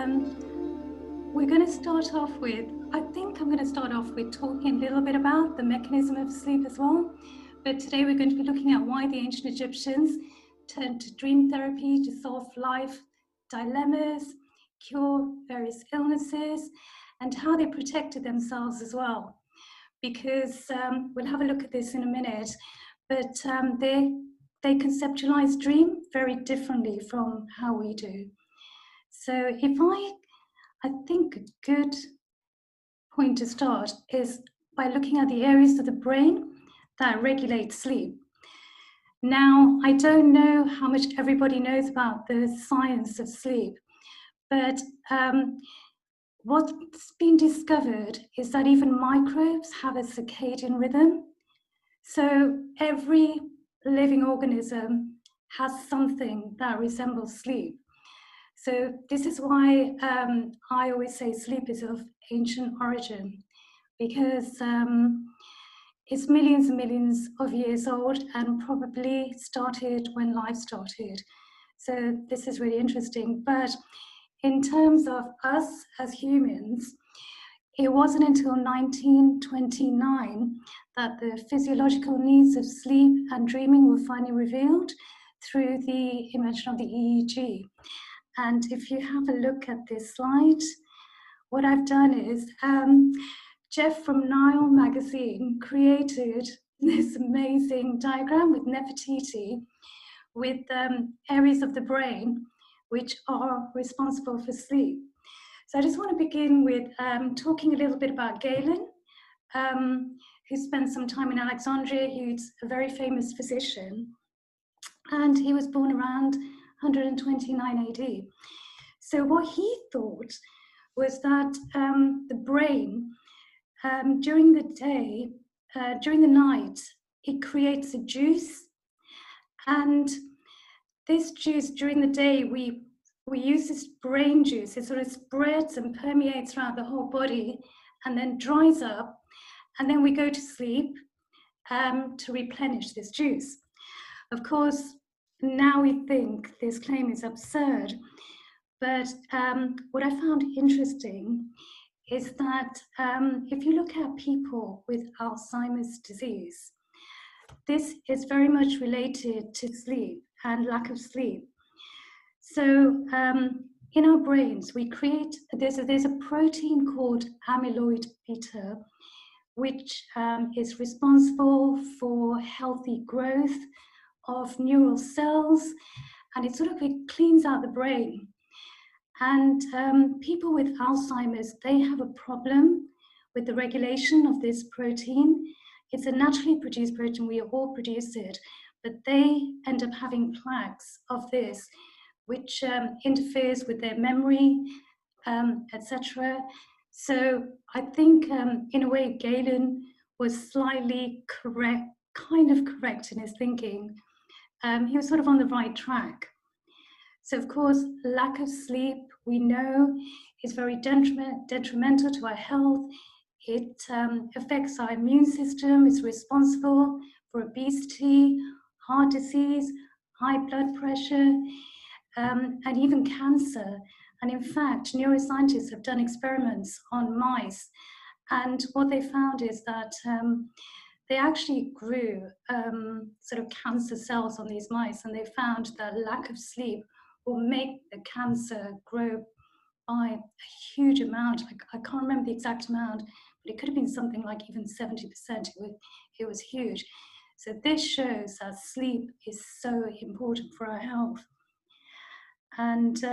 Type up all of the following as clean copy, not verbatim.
we're going to start off with, I think I'm going to start off with talking a little bit about the mechanism of sleep as well. But today we're going to be looking at why the ancient Egyptians turned to dream therapy to solve life dilemmas, cure various illnesses, and how they protected themselves as well. Because we'll have a look at this in a minute, but they conceptualize dream very differently from how we do. So I think a good point to start is by looking at the areas of the brain that regulate sleep. Now, I don't know how much everybody knows about the science of sleep, but what's been discovered is that even microbes have a circadian rhythm. So every living organism has something that resembles sleep. So this is why I always say sleep is of ancient origin, because it's millions and millions of years old and probably started when life started. So this is really interesting. But in terms of us as humans, it wasn't until 1929 that the physiological needs of sleep and dreaming were finally revealed through the invention of the EEG. And if you have a look at this slide, what I've done is Jeff from Nile magazine created this amazing diagram with Nefertiti with areas of the brain which are responsible for sleep. So I just want to begin with talking a little bit about Galen, who spent some time in Alexandria. He's a very famous physician, and he was born around 129 AD. So what he thought was that the brain, during the day, during the night, it creates a juice, and this juice during the day, we use this brain juice. It sort of spreads and permeates throughout the whole body and then dries up, and then we go to sleep to replenish this juice. Of course, now we think this claim is absurd, but what I found interesting is that if you look at people with Alzheimer's disease, this is very much related to sleep and lack of sleep. So in our brains, we create, there's a protein called amyloid beta, which is responsible for healthy growth of neural cells, and it cleans out the brain. And people with Alzheimer's, they have a problem with the regulation of this protein. It's a naturally produced protein, we all produce it, but they end up having plaques of this, which interferes with their memory, etc. So I think in a way, Galen was slightly correct, kind of correct in his thinking. He was sort of on the right track. So of course, lack of sleep, we know, is very detrimental to our health. It affects our immune system. It's responsible for obesity, heart disease, high blood pressure, and even cancer. And in fact, neuroscientists have done experiments on mice. And what they found is that they actually grew sort of cancer cells on these mice, and they found that lack of sleep will make the cancer grow by a huge amount. I can't remember the exact amount, but it could have been something like even 70%. It was huge. So this shows that sleep is so important for our health. And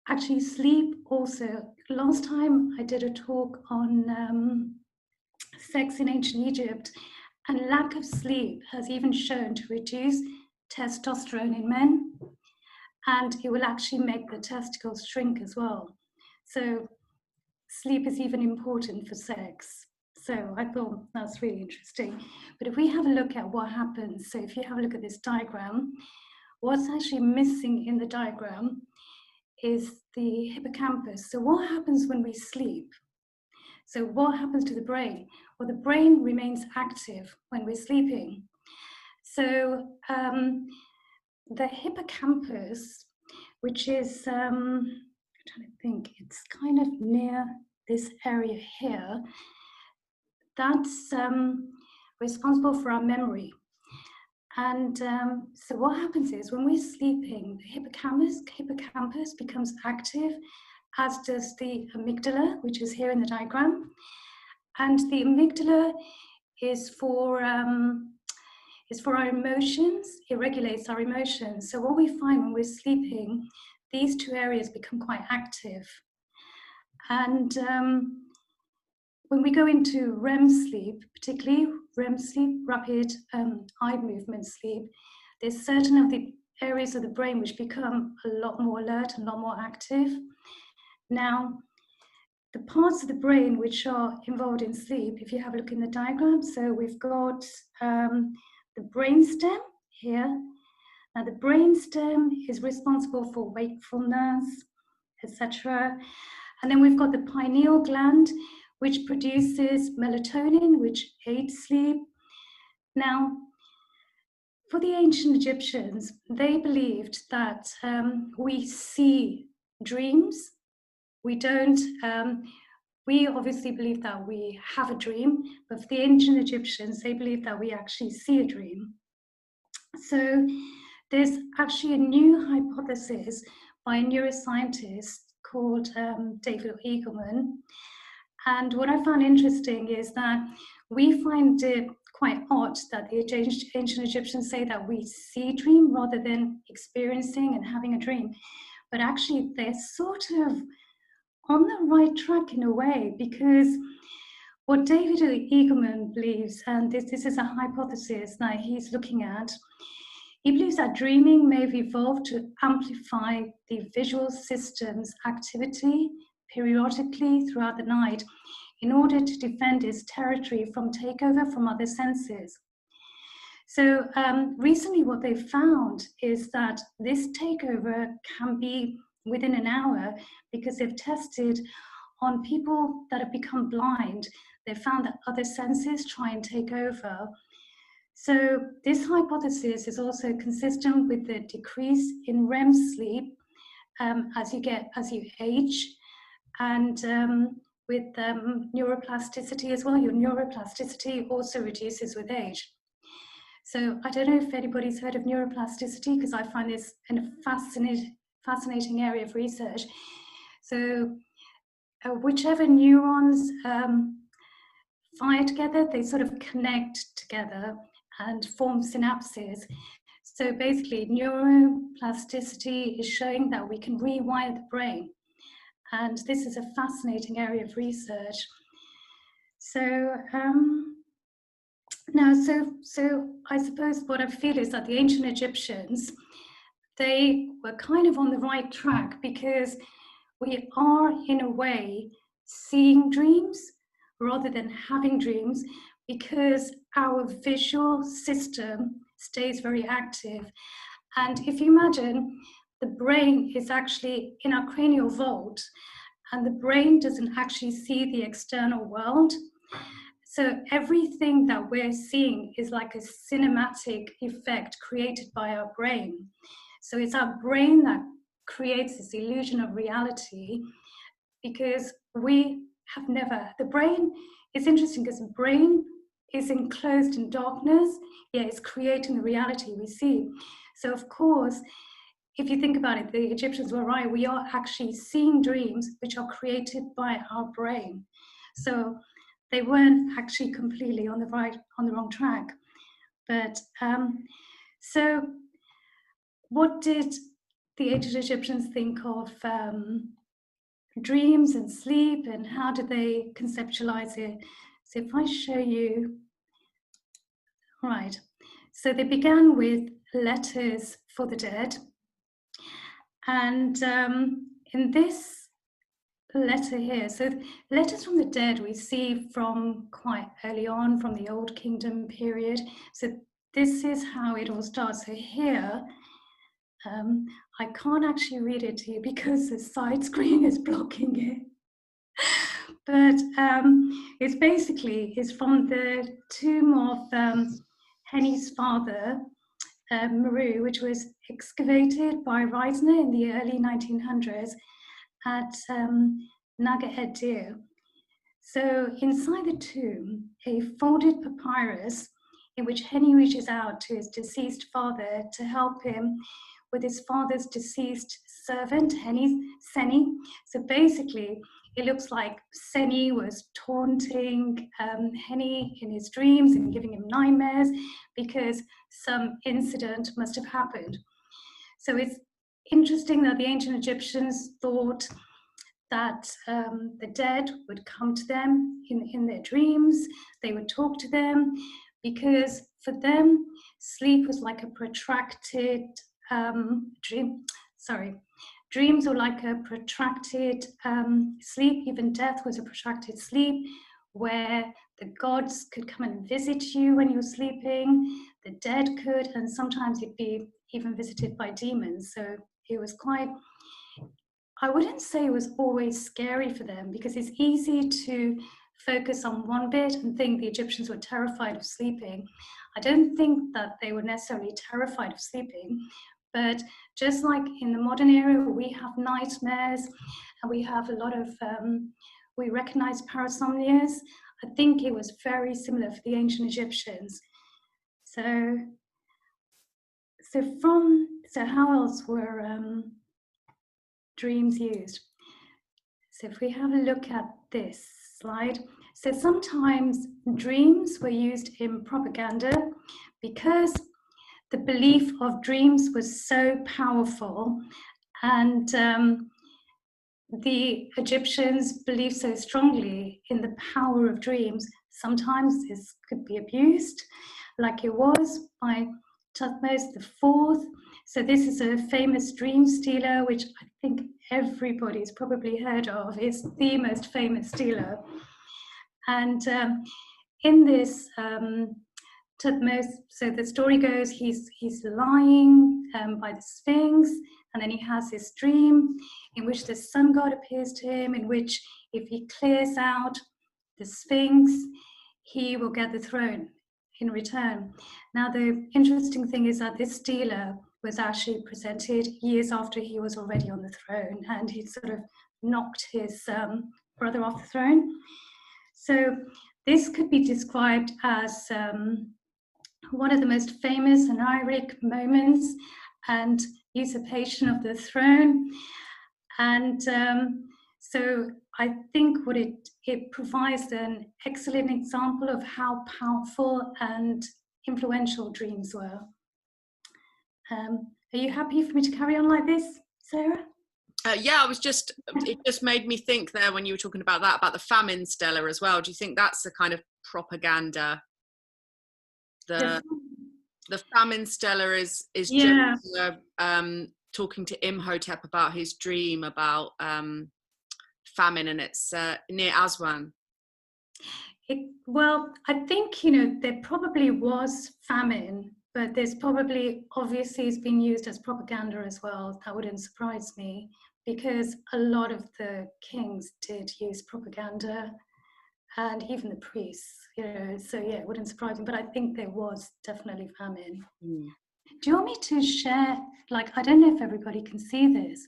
actually sleep also, last time I did a talk on sex in ancient Egypt, and lack of sleep has even shown to reduce testosterone in men, and it will actually make the testicles shrink as well. So sleep is even important for sex. So I thought that's really interesting. But if we have a look at what happens, so if you have a look at this diagram, what's actually missing in the diagram is the hippocampus. So what happens when we sleep? So what happens to the brain? Well, the brain remains active when we're sleeping. So the hippocampus, which is, I'm trying to think, it's kind of near this area here. That's responsible for our memory. And so what happens is when we're sleeping, the hippocampus becomes active, as does the amygdala, which is here in the diagram. And the amygdala is for our emotions. It regulates our emotions. So what we find when we're sleeping, these two areas become quite active. And when we go into REM sleep, particularly REM sleep, rapid eye movement sleep, there's certain of the areas of the brain which become a lot more alert and a lot more active. Now, the parts of the brain which are involved in sleep, if you have a look in the diagram, so we've got the brainstem here. Now, the brainstem is responsible for wakefulness, etc. And then we've got the pineal gland, which produces melatonin, which aids sleep. Now, for the ancient Egyptians, they believed that we see dreams. We don't, we obviously believe that we have a dream, but for the ancient Egyptians, they believed that we actually see a dream. So there's actually a new hypothesis by a neuroscientist called David Eagleman. And what I found interesting is that we find it quite odd that the ancient Egyptians say that we see a dream rather than experiencing and having a dream. But actually, they're sort of on the right track in a way, because what David Eagleman believes, and this is a hypothesis that he's looking at, he believes that dreaming may have evolved to amplify the visual system's activity periodically throughout the night in order to defend its territory from takeover from other senses. So recently what they've found is that this takeover can be within an hour, because they've tested on people that have become blind. They found that other senses try and take over. So this hypothesis is also consistent with the decrease in REM sleep as you age, and with neuroplasticity as well. Your neuroplasticity also reduces with age. So I don't know if anybody's heard of neuroplasticity, because I find this a fascinating area of research. So whichever neurons fire together, they sort of connect together and form synapses. So basically, neuroplasticity is showing that we can rewire the brain. And this is a fascinating area of research. So now, so I suppose what I feel is that the ancient Egyptians, they were kind of on the right track, because we are, in a way, seeing dreams rather than having dreams, because our visual system stays very active. And if you imagine, the brain is actually in our cranial vault, and the brain doesn't actually see the external world. So everything that we're seeing is like a cinematic effect created by our brain. So it's our brain that creates this illusion of reality, because we have never, the brain is interesting because the brain is enclosed in darkness, yet it's creating the reality we see. So of course, if you think about it, the Egyptians were right. We are actually seeing dreams which are created by our brain. So they weren't actually completely on the wrong track. But so what did the ancient Egyptians think of dreams and sleep, and how did they conceptualize it? So if I show you, right. So they began with letters for the dead. And in this letter here, so letters from the dead we see from quite early on, from the Old Kingdom period. So this is how it all starts. So here, I can't actually read it to you because the side screen is blocking it. But it's basically, it's from the tomb of Henny's father, Meru, which was excavated by Reisner in the early 1900s at Naga Headrests. So inside the tomb, a folded papyrus in which Henny reaches out to his deceased father to help him with his father's deceased servant, Seni. So basically, it looks like Seni was taunting Henny in his dreams and giving him nightmares because some incident must have happened. So it's interesting that the ancient Egyptians thought that the dead would come to them in their dreams, they would talk to them, because for them, sleep was like a protracted dreams were like a protracted sleep. Even death was a protracted sleep where the gods could come and visit you when you're sleeping, the dead could, and sometimes you'd be even visited by demons. So it was quite, I wouldn't say it was always scary for them, because it's easy to focus on one bit and think the Egyptians were terrified of sleeping. I don't think that they were necessarily terrified of sleeping, but just like in the modern era, we have nightmares and we have a lot of, we recognize parasomnias. I think it was very similar for the ancient Egyptians. So how else were dreams used? So if we have a look at this slide, so sometimes dreams were used in propaganda because the belief of dreams was so powerful, and the Egyptians believed so strongly in the power of dreams. Sometimes this could be abused, like it was by Tutmos IV. So this is a famous dream stealer, which I think everybody's probably heard of. It's the most famous stealer. And in this Tutmos, so the story goes, he's lying by the Sphinx, and then he has this dream in which the sun god appears to him, in which if he clears out the Sphinx, he will get the throne in return. Now, the interesting thing is that this stealer was actually presented years after he was already on the throne, and he sort of knocked his brother off the throne. So this could be described as one of the most famous oniric moments and usurpation of the throne. And so I think what it provides an excellent example of how powerful and influential dreams were. Are you happy for me to carry on like this, Sarah? Yeah, it just made me think there when you were talking about that, about the famine stela as well. Do you think that's the kind of propaganda? The famine stela is yeah. just talking to Imhotep about his dream about famine, and it's near Aswan. Well, I think, there probably was famine, but there's probably, obviously, it's been used as propaganda as well. That wouldn't surprise me, because a lot of the kings did use propaganda, and even the priests, so yeah, it wouldn't surprise me, but I think there was definitely famine. Do you want me to share, I don't know if everybody can see this.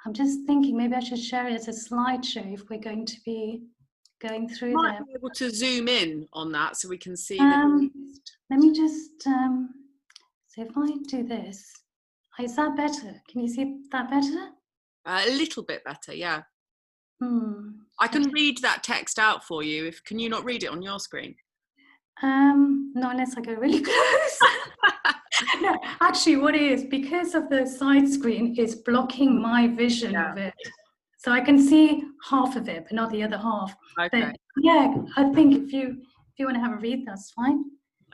I'm just thinking maybe I should share it as a slideshow if we're going to be going through them. Might be able to zoom in on that so we can see let me just so if I do this, is that better? Can you see that better? A little bit better, yeah. I can read that text out for you. Can you not read it on your screen? No, unless I go really close. No, actually what it is, because of the side screen, is blocking my vision of it. So I can see half of it, but not the other half. Okay. But yeah, I think if you want to have a read, that's fine.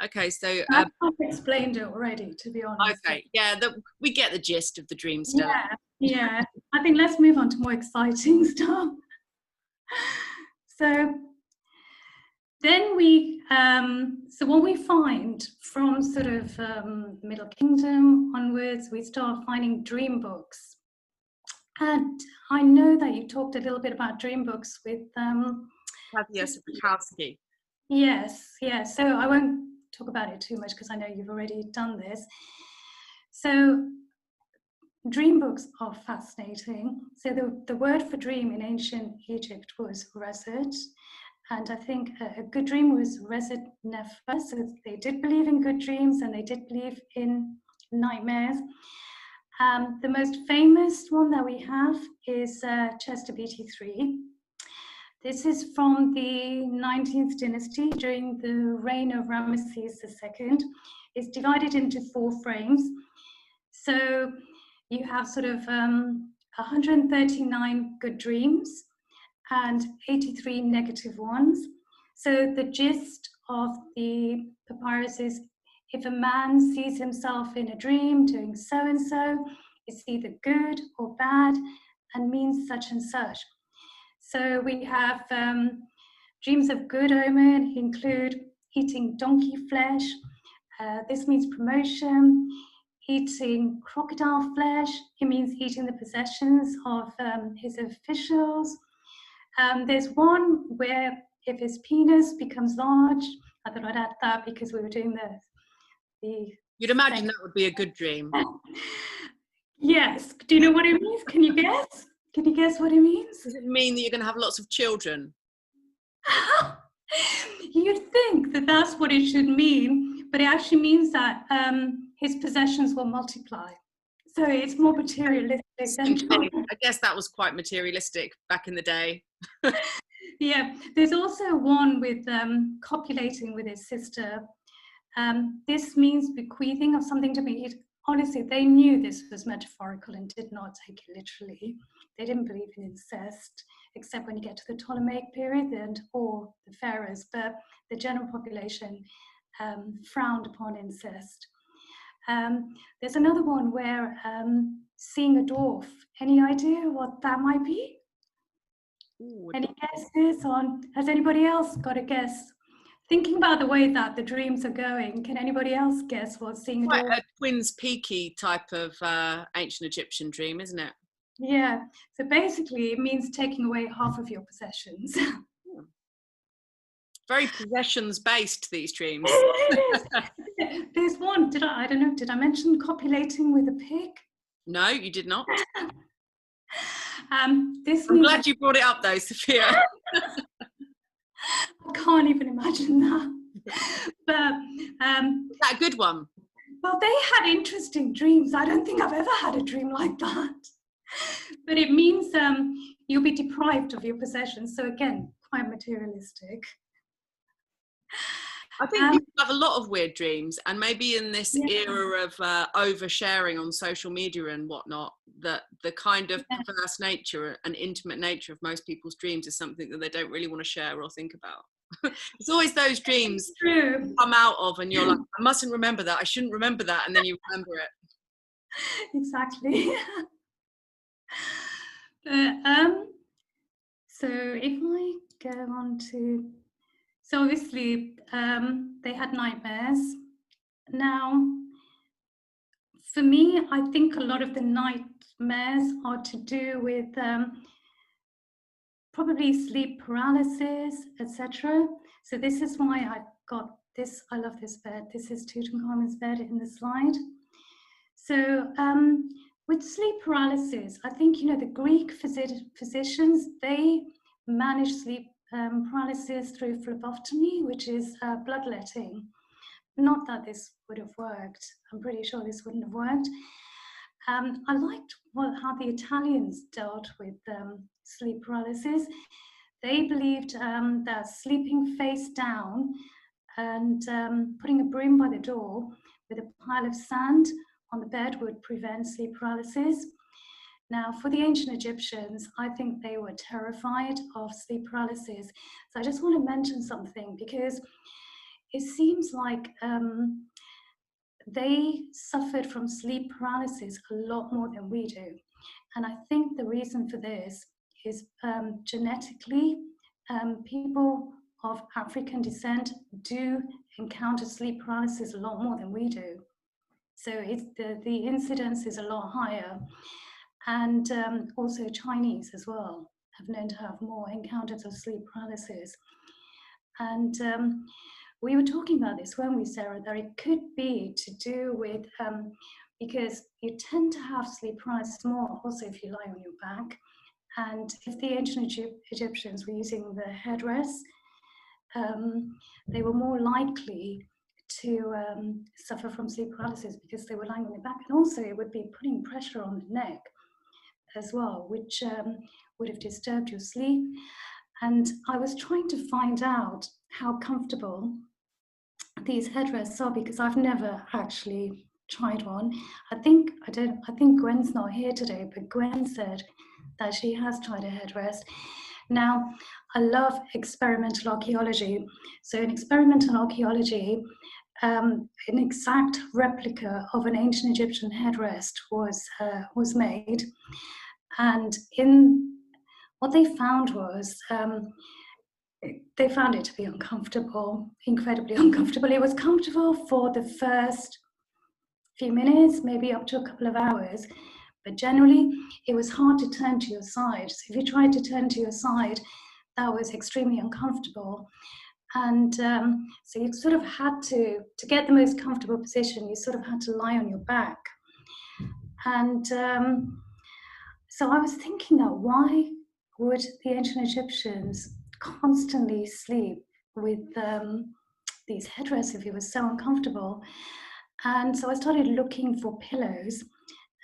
Okay, so I've explained it already, to be honest. Okay, yeah, we get the gist of the dream stela. Yeah. I think let's move on to more exciting stuff. So then so what we find from sort of Middle Kingdom onwards, we start finding dream books. And I know that you talked a little bit about dream books with Yes, Bukowski. Yes. So I won't talk about it too much because I know you've already done this. So dream books are fascinating. So the word for dream in ancient Egypt was reset. And I think a good dream was reset nefer. So they did believe in good dreams and they did believe in nightmares. The most famous one that we have is Chester BT3. This is from the 19th dynasty during the reign of Ramesses II. It's divided into 4 frames. So you have sort of 139 good dreams and 83 negative ones. So the gist of the papyrus is, if a man sees himself in a dream doing so-and-so, it's either good or bad and means such and such. So we have dreams of good omen include eating donkey flesh. This means promotion. Eating crocodile flesh, it means eating the possessions of his officials. There's one where if his penis becomes large, I thought I'd add that because we were doing the You'd imagine that would be a good dream. Yes. Do you know what it means? Can you guess? Can you guess what it means? Does it mean that you're going to have lots of children? You'd think that that's what it should mean, but it actually means that his possessions will multiply. So it's more materialistic than I guess that was quite materialistic back in the day. Yeah, there's also one with copulating with his sister. This means bequeathing of something to be eaten. Honestly, they knew this was metaphorical and did not take it literally. They didn't believe in incest, except when you get to the Ptolemaic period or the pharaohs, but the general population frowned upon incest. There's another one where seeing a dwarf. Any idea what that might be? Ooh, any guesses on? Has anybody else got a guess? Thinking about the way that the dreams are going, can anybody else guess what seeing a dwarf? Quite a Twins Peaky type of ancient Egyptian dream, isn't it? Yeah, so basically it means taking away half of your possessions. Very possessions based, these dreams. There's one, I don't know, did I mention copulating with a pig? No, you did not. I'm glad you brought it up though, Sophia. I can't even imagine that. But is that a good one? Well, they had interesting dreams. I don't think I've ever had a dream like that. But it means you'll be deprived of your possessions. So again, quite materialistic. I think people have a lot of weird dreams, and maybe in this era of oversharing on social media and whatnot, that the kind of perverse nature and intimate nature of most people's dreams is something that they don't really want to share or think about. It's always those dreams you come out of and you're like, I mustn't remember that, I shouldn't remember that, and then you remember it. Exactly. So if I go on to, so obviously they had nightmares. Now, for me, I think a lot of the nightmares are to do with probably sleep paralysis, etc. So this is why I got this. I love this bed. This is Tutankhamun's bed in the slide. So with sleep paralysis, I think, the Greek physicians, they manage sleep paralysis through phlebotomy, which is bloodletting. Not that this would have worked. I'm pretty sure this wouldn't have worked. I liked how the Italians dealt with sleep paralysis. They believed that sleeping face down and putting a broom by the door with a pile of sand on the bed would prevent sleep paralysis. Now, for the ancient Egyptians, I think they were terrified of sleep paralysis. So I just want to mention something, because it seems like they suffered from sleep paralysis a lot more than we do. And I think the reason for this is genetically, people of African descent do encounter sleep paralysis a lot more than we do. So it's the incidence is a lot higher. And also Chinese as well have known to have more encounters of sleep paralysis. And we were talking about this, weren't we, Sarah, that it could be to do with, because you tend to have sleep paralysis more also if you lie on your back. And if the ancient Egyptians were using the headrests, they were more likely to suffer from sleep paralysis because they were lying on their back. And also it would be putting pressure on the neck as well, which would have disturbed your sleep. And I was trying to find out how comfortable these headrests are because I've never actually tried one. I think Gwen's not here today, but Gwen said that she has tried a headrest. Now, I love experimental archaeology. So in experimental archaeology, an exact replica of an ancient Egyptian headrest was made. And what they found was, they found it to be uncomfortable, incredibly uncomfortable. It was comfortable for the first few minutes, maybe up to a couple of hours, but generally it was hard to turn to your side. So if you tried to turn to your side, that was extremely uncomfortable. And so you sort of had to get the most comfortable position, you sort of had to lie on your back. And so I was thinking that why would the ancient Egyptians constantly sleep with these headrests if it was so uncomfortable? And so I started looking for pillows,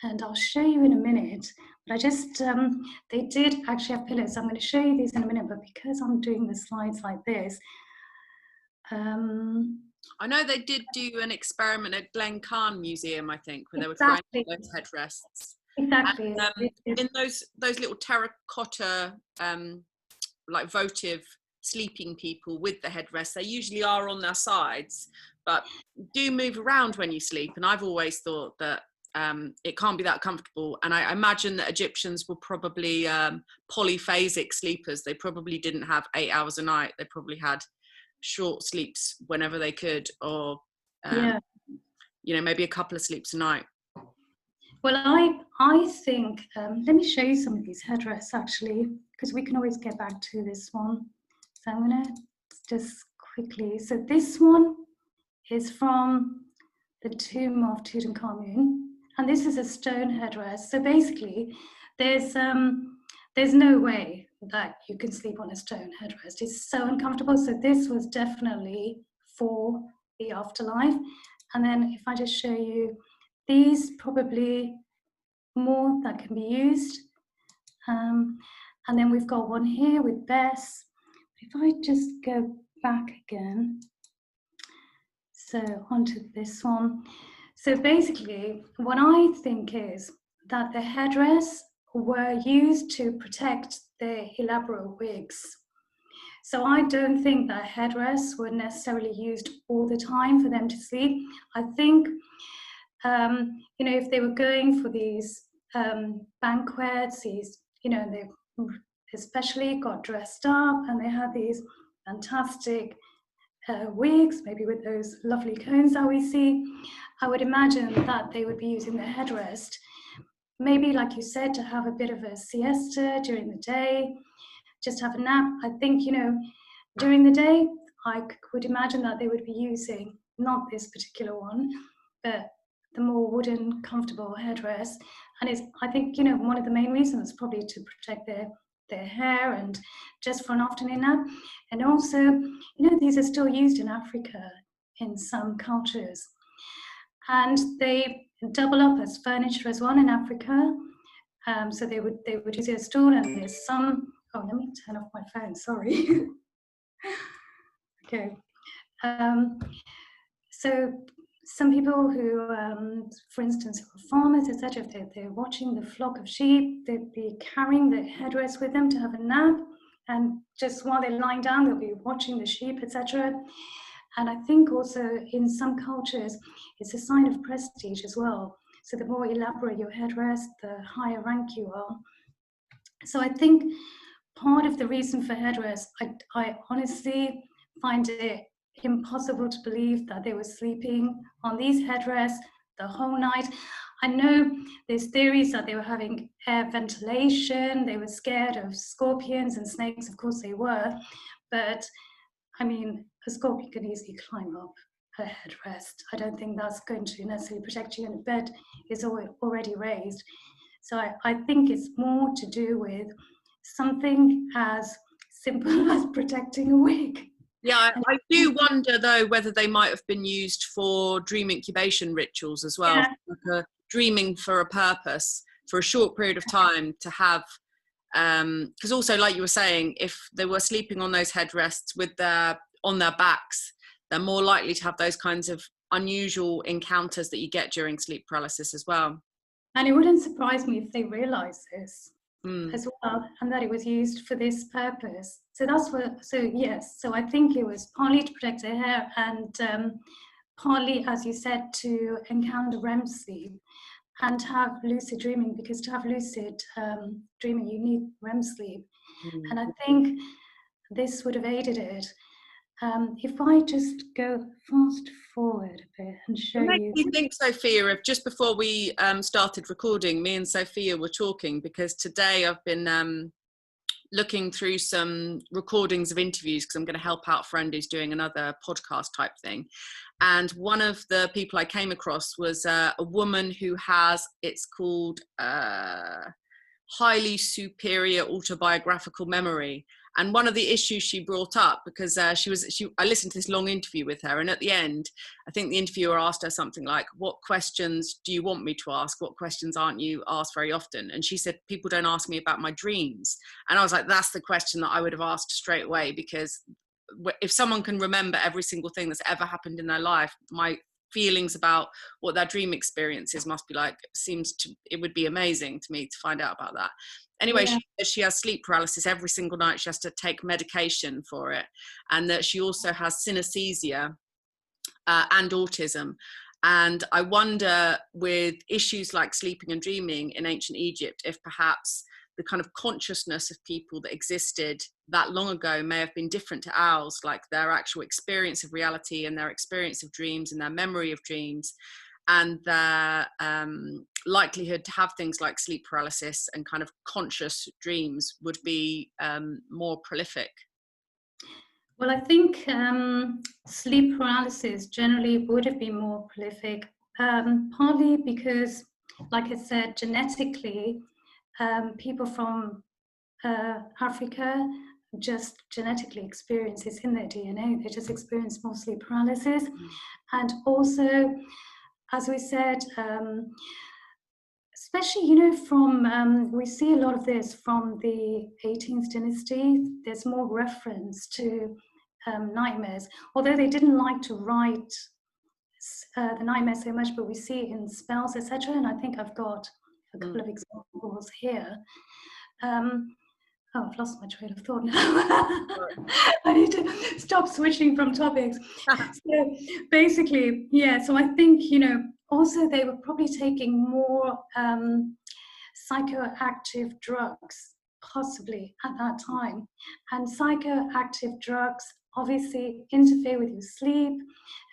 and I'll show you in a minute. But I just, they did actually have pillows. So I'm going to show you these in a minute, but because I'm doing the slides like this. I know they did do an experiment at Glen Khan Museum, I think, where they were Exactly. trying those headrests. Exactly. And, in those little terracotta, like votive sleeping people with the headrest, they usually are on their sides, but do move around when you sleep. And I've always thought that it can't be that comfortable. And I imagine that Egyptians were probably polyphasic sleepers. They probably didn't have 8 hours a night. They probably had short sleeps whenever they could, or you know, maybe a couple of sleeps a night. Well, I think, let me show you some of these headrests actually, because we can always get back to this one. So I'm going to just quickly, so this one is from the tomb of Tutankhamun, and this is a stone headrest. So basically, there's no way that you can sleep on a stone headrest. It's so uncomfortable. So this was definitely for the afterlife. And then if I just show you these, probably more that can be used. And then we've got one here with Bess. If I just go back again, so onto this one. So basically, what I think is that the headrests were used to protect the elaborate wigs. So I don't think that headrests were necessarily used all the time for them to sleep. I think, you know, if they were going for these banquets, these, you know, they especially got dressed up and they had these fantastic wigs, maybe with those lovely cones that we see, I would imagine that they would be using the headrest. Maybe, like you said, to have a bit of a siesta during the day, just have a nap. I think, you know, during the day, I would imagine that they would be using, not this particular one, but the more wooden, comfortable headrest. And it's, I think, you know, one of the main reasons probably to protect their hair and just for an afternoon nap. And also, you know, these are still used in Africa in some cultures. And they double up as furniture as well in Africa. So they would use a stool, and there's some, oh, let me turn off my phone, sorry. Okay. So some people who, for instance, who are farmers, etc., if they're watching the flock of sheep, they'd be carrying the headrest with them to have a nap, and just while they're lying down, they'll be watching the sheep, etc. And I think also in some cultures, it's a sign of prestige as well. So the more elaborate your headrest, the higher rank you are. So I think part of the reason for headrest, I honestly find it impossible to believe that they were sleeping on these headrests the whole night. I know there's theories that they were having air ventilation, they were scared of scorpions and snakes, of course they were, but I mean, a scorpion can easily climb up a headrest. I don't think that's going to necessarily protect you, and the bed is already raised. So I think it's more to do with something as simple as protecting a wig. Yeah, I do wonder though whether they might have been used for dream incubation rituals as well, Yeah. like dreaming for a purpose for a short period of time to have. Because also, like you were saying, if they were sleeping on those headrests with on their backs, they're more likely to have those kinds of unusual encounters that you get during sleep paralysis as well. And it wouldn't surprise me if they realised this as Mm. well, and that it was used for this purpose. So that's what. So yes. So I think it was partly to protect their hair, and partly, as you said, to encounter REM sleep and have lucid dreaming, because to have lucid dreaming, you need REM sleep. Mm. And I think this would have aided it. If I just go fast forward a bit and show It makes you. me think, Sophia, of just before we started recording, me and Sophia were talking, because today I've been looking through some recordings of interviews because I'm going to help out a friend who's doing another podcast type thing. And one of the people I came across was a woman who has, it's called highly superior autobiographical memory. And one of the issues she brought up, because I listened to this long interview with her, and at the end, I think the interviewer asked her something like, what questions do you want me to ask? What questions aren't you asked very often? And she said, people don't ask me about my dreams. And I was like, that's the question that I would have asked straight away, because if someone can remember every single thing that's ever happened in their life, my feelings about what their dream experiences must be like, it would be amazing to me to find out about that. Anyway, Yeah. she has sleep paralysis every single night. She has to take medication for it, and that she also has synesthesia and autism. And I wonder, with issues like sleeping and dreaming in ancient Egypt, if perhaps the kind of consciousness of people that existed that long ago may have been different to ours, like their actual experience of reality and their experience of dreams and their memory of dreams, and their likelihood to have things like sleep paralysis and kind of conscious dreams would be more prolific. Well, I think sleep paralysis generally would have been more prolific, partly because, like I said, genetically, people from Africa just genetically experience this in their DNA. They just experience more sleep paralysis. And also, as we said, especially, from, we see a lot of this from the 18th dynasty. There's more reference to nightmares, although they didn't like to write the nightmares so much, but we see it in spells, etc. And I think I've got a couple of examples here. I've lost my train of thought now. I need to stop switching from topics. So basically, yeah, so I think, also they were probably taking more psychoactive drugs, possibly at that time. And psychoactive drugs obviously interfere with your sleep.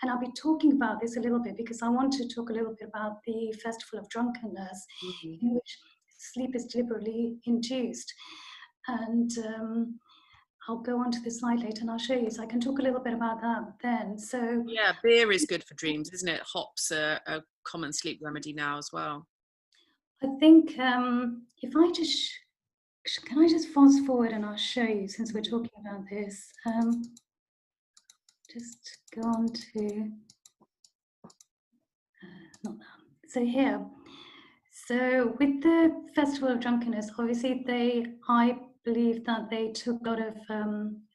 And I'll be talking about this a little bit because I want to talk a little bit about the Festival of Drunkenness, in which sleep is deliberately induced. And I'll go on to the slide later and I'll show you, so I can talk a little bit about that then. So yeah, beer is good for dreams, isn't it? Hops are a common sleep remedy now as well. I think if I just can I just fast forward and I'll show you, since we're talking about this. Just go on to not that. So here. So with the Festival of Drunkenness, obviously I believe that they took a lot of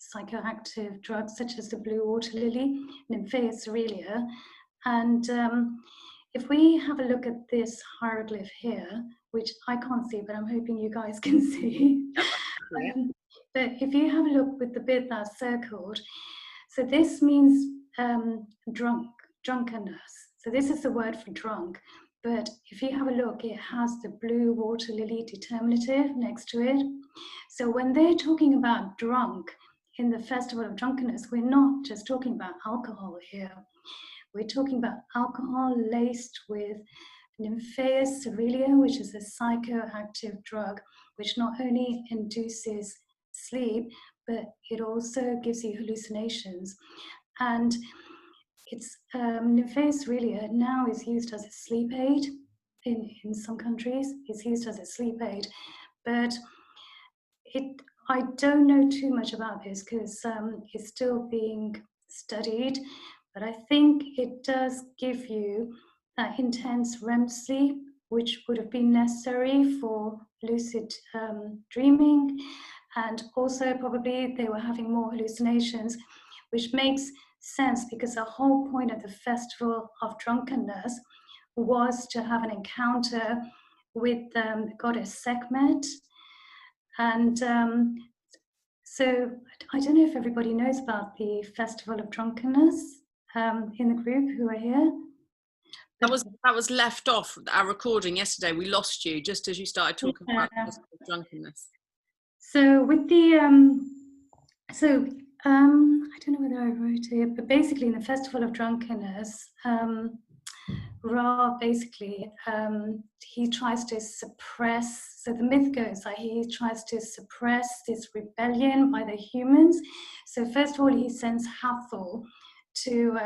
psychoactive drugs, such as the blue water lily, inføltrate. And if we have a look at this hieroglyph here, which I can't see, but I'm hoping you guys can see. But if you have a look with the bit that's circled, so this means drunkenness. So this is the word for drunk. But if you have a look, it has the blue water lily determinative next to it. So when they're talking about drunk in the Festival of Drunkenness, we're not just talking about alcohol here. We're talking about alcohol laced with inføltrate, which is a psychoactive drug, which not only induces sleep, but it also gives you hallucinations. And it's neffes really now is used as a sleep aid in some countries. It's used as a sleep aid, but I don't know too much about this because it's still being studied, but I think it does give you that intense REM sleep, which would have been necessary for lucid dreaming. And also probably they were having more hallucinations, which makes sense because the whole point of the festival of drunkenness was to have an encounter with the goddess Sekhmet. And so I don't know if everybody knows about the Festival of Drunkenness in the group who are here. That was left off our recording yesterday. We lost you just as you started talking about drunkenness. So with the I don't know whether I wrote it, but basically in the Festival of Drunkenness, Ra basically he tries to suppress. So the myth goes that he tries to suppress this rebellion by the humans. So first of all, he sends Hathor to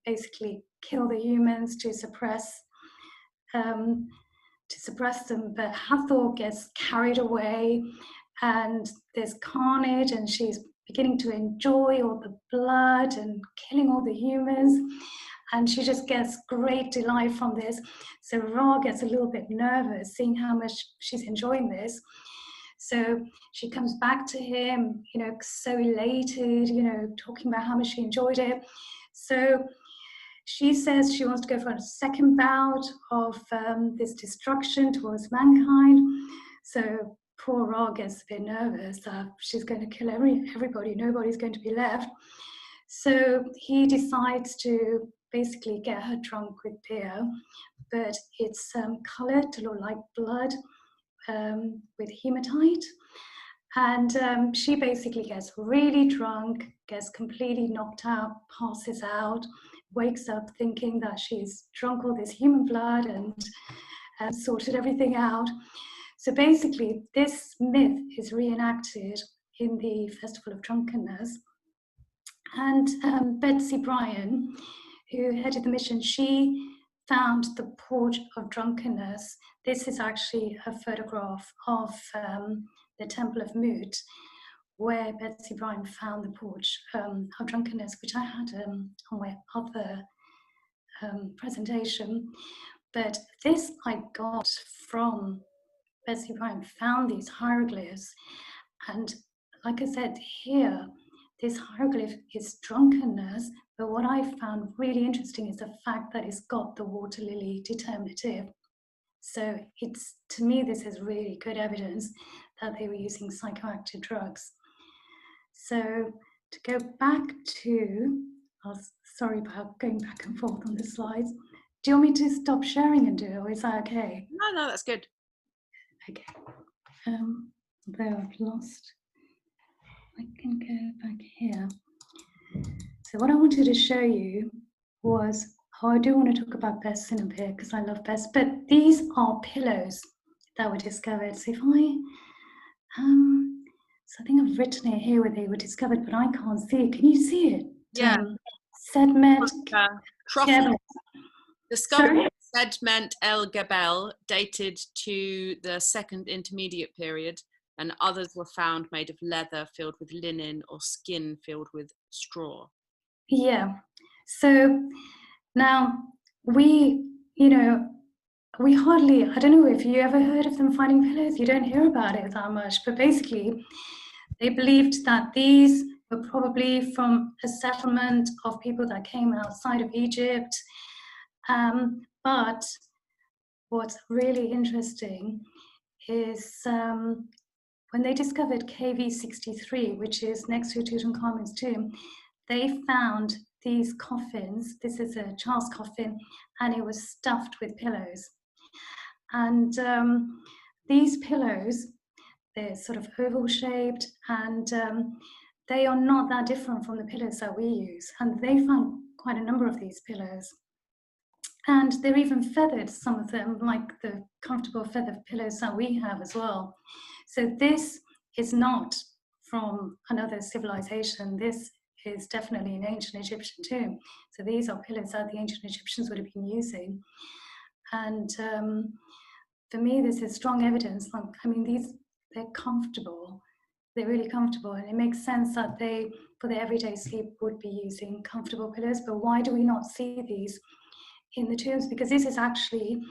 basically kill the humans, to suppress them. But Hathor gets carried away, and there's carnage, and she's beginning to enjoy all the blood and killing all the humans. And she just gets great delight from this. So Ra gets a little bit nervous, seeing how much she's enjoying this. So she comes back to him, so elated, talking about how much she enjoyed it. So she says she wants to go for a second bout of this destruction towards mankind. So poor Ra gets a bit nervous that she's going to kill everybody, nobody's going to be left. So he decides to basically get her drunk with beer, but it's coloured to look like blood with hematite. And she basically gets really drunk, gets completely knocked out, passes out, wakes up thinking that she's drunk all this human blood and sorted everything out. So basically, this myth is reenacted in the Festival of Drunkenness. And Betsy Bryan, who headed the mission, she found the porch of drunkenness. This is actually a photograph of the Temple of Mut, where Betsy Bryan found the porch of drunkenness, which I had on my other presentation. But this I got from Betsy Bryan, found these hieroglyphs. And like I said here, this hieroglyph is drunkenness, but what I found really interesting is the fact that it's got the water lily determinative. So to me, this is really good evidence that they were using psychoactive drugs. So to go back to, sorry about going back and forth on the slides. Do you want me to stop sharing and do it, or is that okay? No, that's good. Okay. There I've lost. I can go back here. So what I wanted to show you was, I do want to talk about pests in a bit because I love pests, but these are pillows that were discovered. So if so I think I've written it here where they were discovered, but I can't see it. Can you see it? Yeah. Sedment. Discovered Sedment El Gabel, dated to the Second Intermediate Period, and others were found made of leather filled with linen or skin filled with straw. Yeah. So now we hardly, I don't know if you ever heard of them finding pillows, you don't hear about it that much, but basically they believed that these were probably from a settlement of people that came outside of Egypt. But what's really interesting is when they discovered KV63, which is next to Tutankhamun's tomb, they found these coffins. This is a child's coffin, and it was stuffed with pillows. And these pillows, they're sort of oval shaped, and they are not that different from the pillows that we use. And they found quite a number of these pillows. And they're even feathered, some of them, like the comfortable feather pillows that we have as well. So this is not from another civilization. This is definitely an ancient Egyptian tomb. So these are pillows that the ancient Egyptians would have been using. And for me, this is strong evidence. I mean, they're comfortable. They're really comfortable, and it makes sense that they, for their everyday sleep, would be using comfortable pillows. But why do we not see these in the tombs? Because this is actually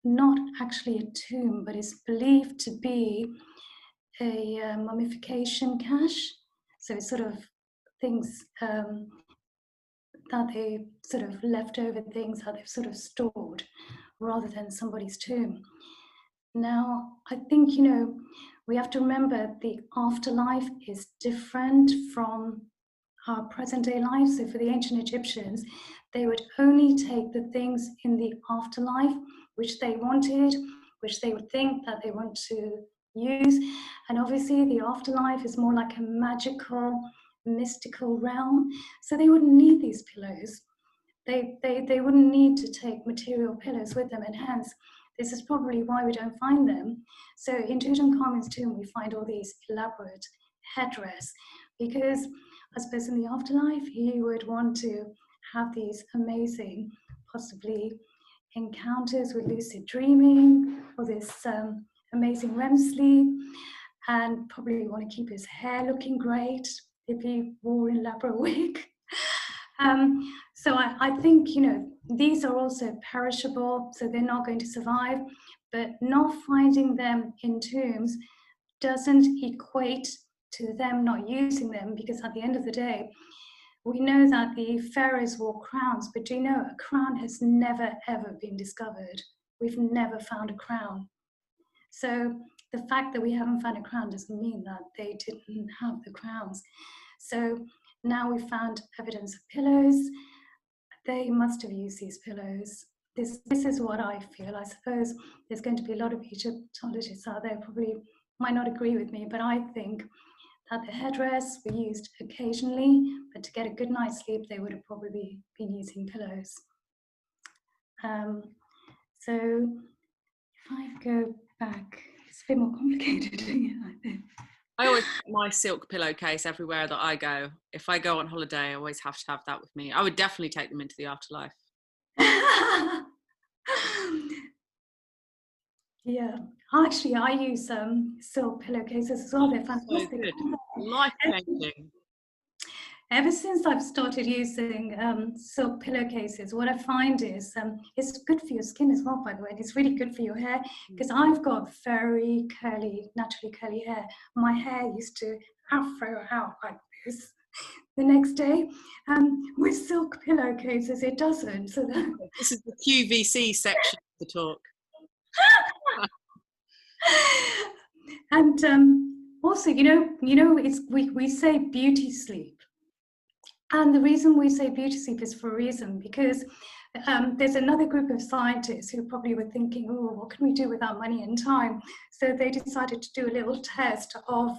not actually a tomb, but it's believed to be a mummification cache. So it's sort of things that they sort of leftover things that they've sort of stored rather than somebody's tomb. Now, I think, we have to remember the afterlife is different from our present day life. So for the ancient Egyptians, they would only take the things in the afterlife which they wanted, which they would think that they want to use. And obviously the afterlife is more like a magical, mystical realm. So they wouldn't need these pillows. They wouldn't need to take material pillows with them, and hence this is probably why we don't find them. So in Tutankhamun's tomb, we find all these elaborate headrests, because I suppose in the afterlife, he would want to have these amazing, possibly encounters with lucid dreaming, or this amazing REM sleep, and probably want to keep his hair looking great if he wore an elaborate wig. So I think, these are also perishable, so they're not going to survive, but not finding them in tombs doesn't equate to them not using them, because at the end of the day, we know that the pharaohs wore crowns, but do you know, a crown has never, ever been discovered. We've never found a crown. So the fact that we haven't found a crown doesn't mean that they didn't have the crowns. So now we've found evidence of pillows. They must have used these pillows. This is what I feel. I suppose there's going to be a lot of Egyptologists out there probably might not agree with me, but I think that the headrests were used occasionally, but to get a good night's sleep, they would have probably been using pillows. So if I go back, it's a bit more complicated. I always put my silk pillowcase everywhere that I go. If I go on holiday, I always have to have that with me. I would definitely take them into the afterlife. Yeah, actually, I use silk pillowcases as well. They're fantastic. So good. Life-changing. Ever since I've started using silk pillowcases, what I find is it's good for your skin as well, by the way. It's really good for your hair, because I've got very curly, naturally curly hair. My hair used to afro out like this the next day. With silk pillowcases, it doesn't. So this is the QVC section of the talk. And also, we say beauty sleep. And the reason we say beauty sleep is for a reason, because there's another group of scientists who probably were thinking, oh, what can we do with our money and time? So they decided to do a little test of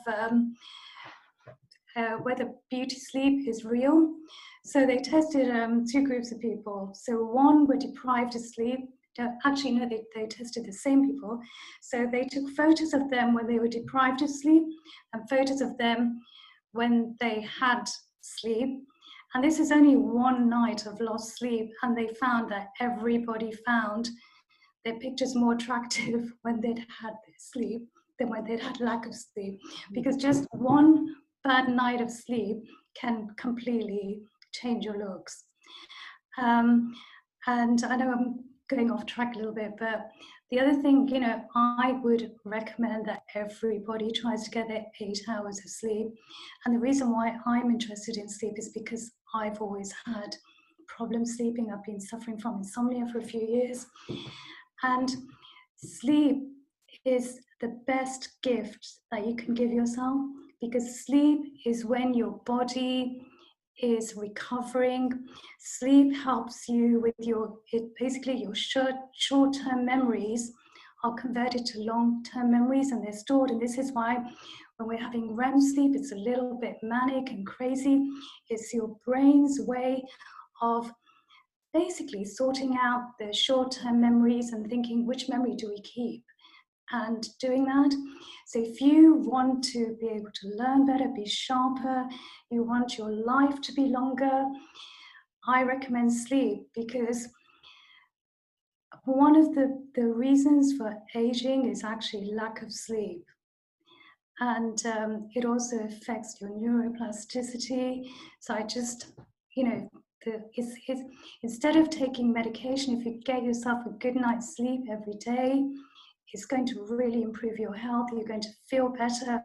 whether beauty sleep is real. So they tested two groups of people. So one were deprived of sleep. Actually, no, they tested the same people. So they took photos of them when they were deprived of sleep and photos of them when they had sleep. And this is only one night of lost sleep. And they found that everybody found their pictures more attractive when they'd had their sleep than when they'd had lack of sleep. Because just one bad night of sleep can completely change your looks. And I know I'm going off track a little bit, but the other thing, I would recommend that everybody tries to get their 8 hours of sleep. And the reason why I'm interested in sleep is because I've always had problems sleeping. I've been suffering from insomnia for a few years. And sleep is the best gift that you can give yourself, because sleep is when your body is recovering. Sleep helps you with basically your short-term memories are converted to long-term memories, and they're stored. And this is why when we're having REM sleep, it's a little bit manic and crazy. It's your brain's way of basically sorting out the short-term memories and thinking, which memory do we keep? and doing that. So if you want to be able to learn better, be sharper, you want your life to be longer, I recommend sleep, because one of the reasons for aging is actually lack of sleep. And it also affects your neuroplasticity. So I just, instead of taking medication, if you get yourself a good night's sleep every day, it's going to really improve your health. You're going to feel better.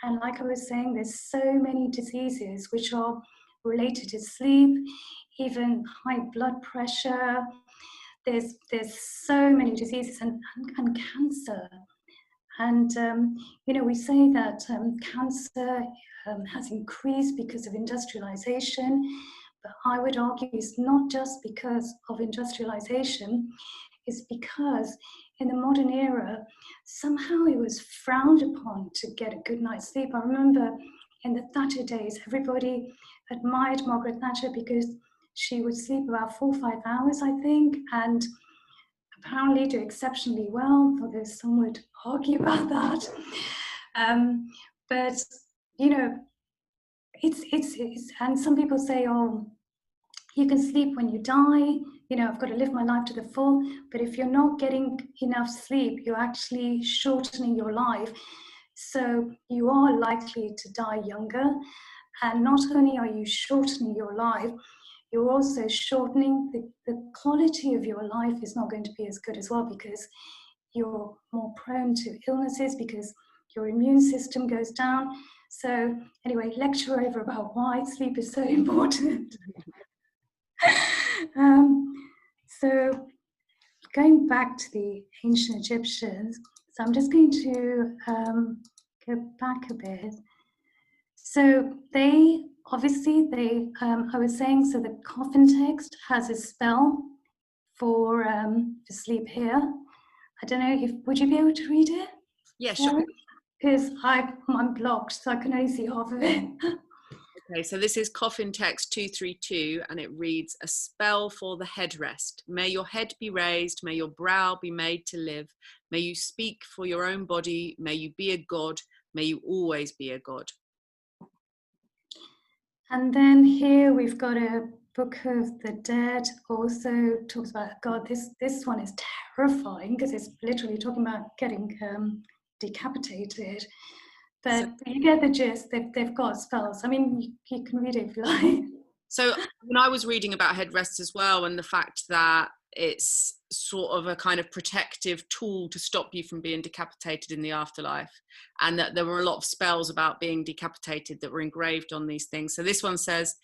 And like I was saying, there's so many diseases which are related to sleep, even high blood pressure. There's so many diseases, and cancer. And, we say that cancer has increased because of industrialization, but I would argue it's not just because of industrialization, it's because in the modern era, somehow it was frowned upon to get a good night's sleep. I remember in the Thatcher days, everybody admired Margaret Thatcher because she would sleep about 4 or 5 hours, I think, and apparently do exceptionally well, although some would argue about that. But it's and some people say, oh, you can sleep when you die. I've got to live my life to the full. But if you're not getting enough sleep, you're actually shortening your life. So you are likely to die younger. And not only are you shortening your life, you're also shortening the quality of your life is not going to be as good as well, because you're more prone to illnesses, because your immune system goes down. So anyway, lecture over about why sleep is so important. So going back to the ancient Egyptians, so I'm just going to go back a bit. So I was saying, so the Coffin Text has a spell for sleep here. I don't know would you be able to read it? Yeah, sure. Because I'm blocked, so I can only see half of it. Okay, so this is Coffin Text 232, and it reads, a spell for the headrest. May your head be raised, may your brow be made to live, may you speak for your own body, may you be a god, may you always be a god. And then here we've got a Book of the Dead, also talks about God. This one is terrifying because it's literally talking about getting decapitated. But you get the gist. They've got spells. I mean, you can read it if you like. So when I was reading about headrests as well, and the fact that it's sort of a kind of protective tool to stop you from being decapitated in the afterlife, and that there were a lot of spells about being decapitated that were engraved on these things. So this one says,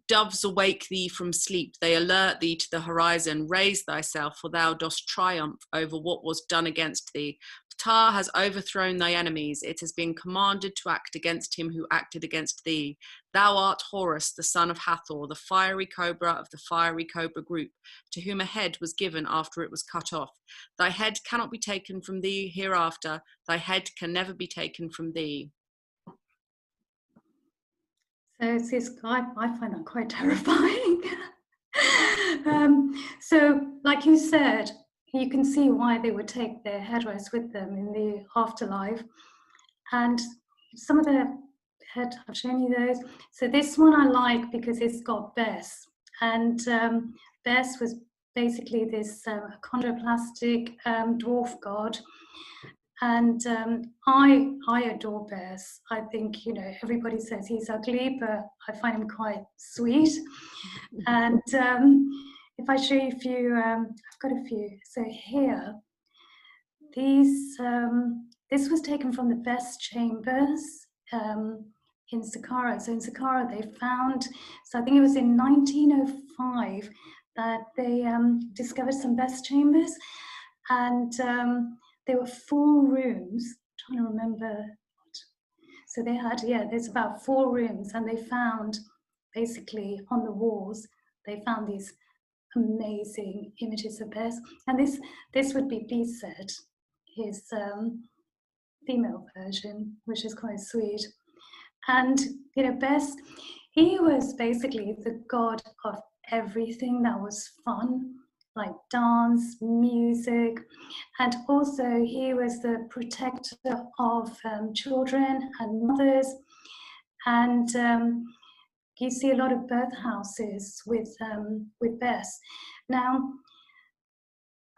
doves awake thee from sleep, they alert thee to the horizon, raise thyself, for thou dost triumph over what was done against thee. Ptah has overthrown thy enemies, it has been commanded to act against him who acted against thee. Thou art Horus, the son of Hathor, the fiery cobra of the fiery cobra group, to whom a head was given after it was cut off. Thy head cannot be taken from thee hereafter, thy head can never be taken from thee. So it's this guy, I find that quite terrifying. So like you said, you can see why they would take their headrests with them in the afterlife. And some of the head, I've shown you those. So this one I like because it's got Bes. And Bes was basically this chondroplastic dwarf god. And I adore Bes. I think, everybody says he's ugly, but I find him quite sweet. And if I show you a few, I've got a few. So here, this was taken from the Bes chambers in Saqqara. So in Saqqara, they found, so I think it was in 1905 that they discovered some Bes chambers, and there were 4 rooms. I'm trying to remember. So they had, there's about 4 rooms, and they found basically on the walls, they found these amazing images of Bes. And this would be Beset, his female version, which is quite sweet. And Bes, he was basically the god of everything that was fun. like dance, music, and also he was the protector of children and mothers. And you see a lot of birth houses with Bess. Now,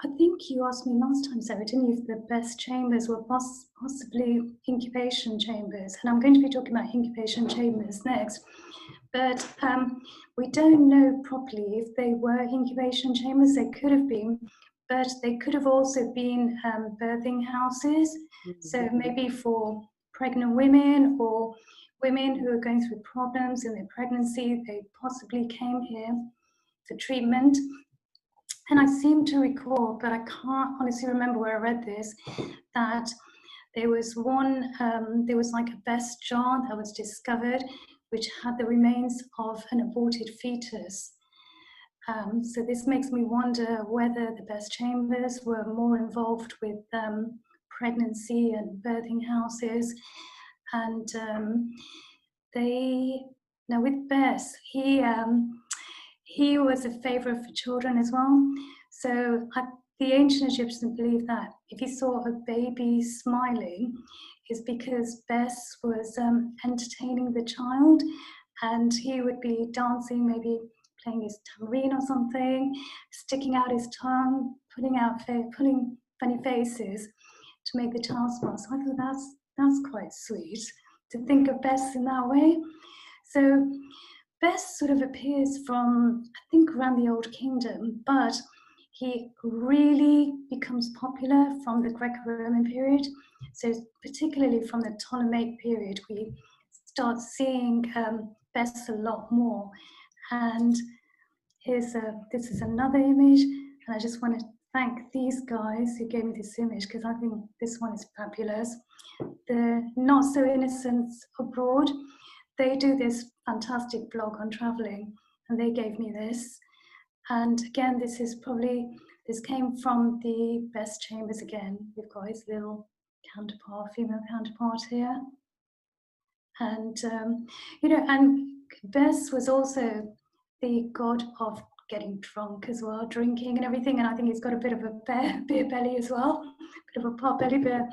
I think you asked me last time, Sarah, didn't you, if the best chambers were possibly incubation chambers? And I'm going to be talking about incubation chambers next. But we don't know properly if they were incubation chambers. They could have been, but they could have also been birthing houses. So maybe for pregnant women or women who are going through problems in their pregnancy, they possibly came here for treatment. And I seem to recall, but I can't honestly remember where I read this, that there was one, there was like a Bess jar that was discovered, which had the remains of an aborted fetus. So this makes me wonder whether the Bess chambers were more involved with pregnancy and birthing houses. And now with Bess, he was a favourite for children as well. So the ancient Egyptians believed that if he saw a baby smiling, is because Bess was entertaining the child, and he would be dancing, maybe playing his tambourine or something, sticking out his tongue, putting funny faces to make the child smile. So I thought that's quite sweet to think of Bess in that way. So Bess sort of appears from, I think, around the Old Kingdom, but he really becomes popular from the Greco-Roman period. So particularly from the Ptolemaic period, we start seeing Bess a lot more. And this is another image, and I just want to thank these guys who gave me this image, because I think this one is fabulous. The Not So Innocents Abroad, they do this fantastic blog on traveling, and they gave me this. And again, this came from the Bess chambers again. We've got his little counterpart, female counterpart here. And, and Bess was also the god of getting drunk as well, drinking and everything. And I think he's got a bit of a beer belly as well, a bit of a pot belly beer.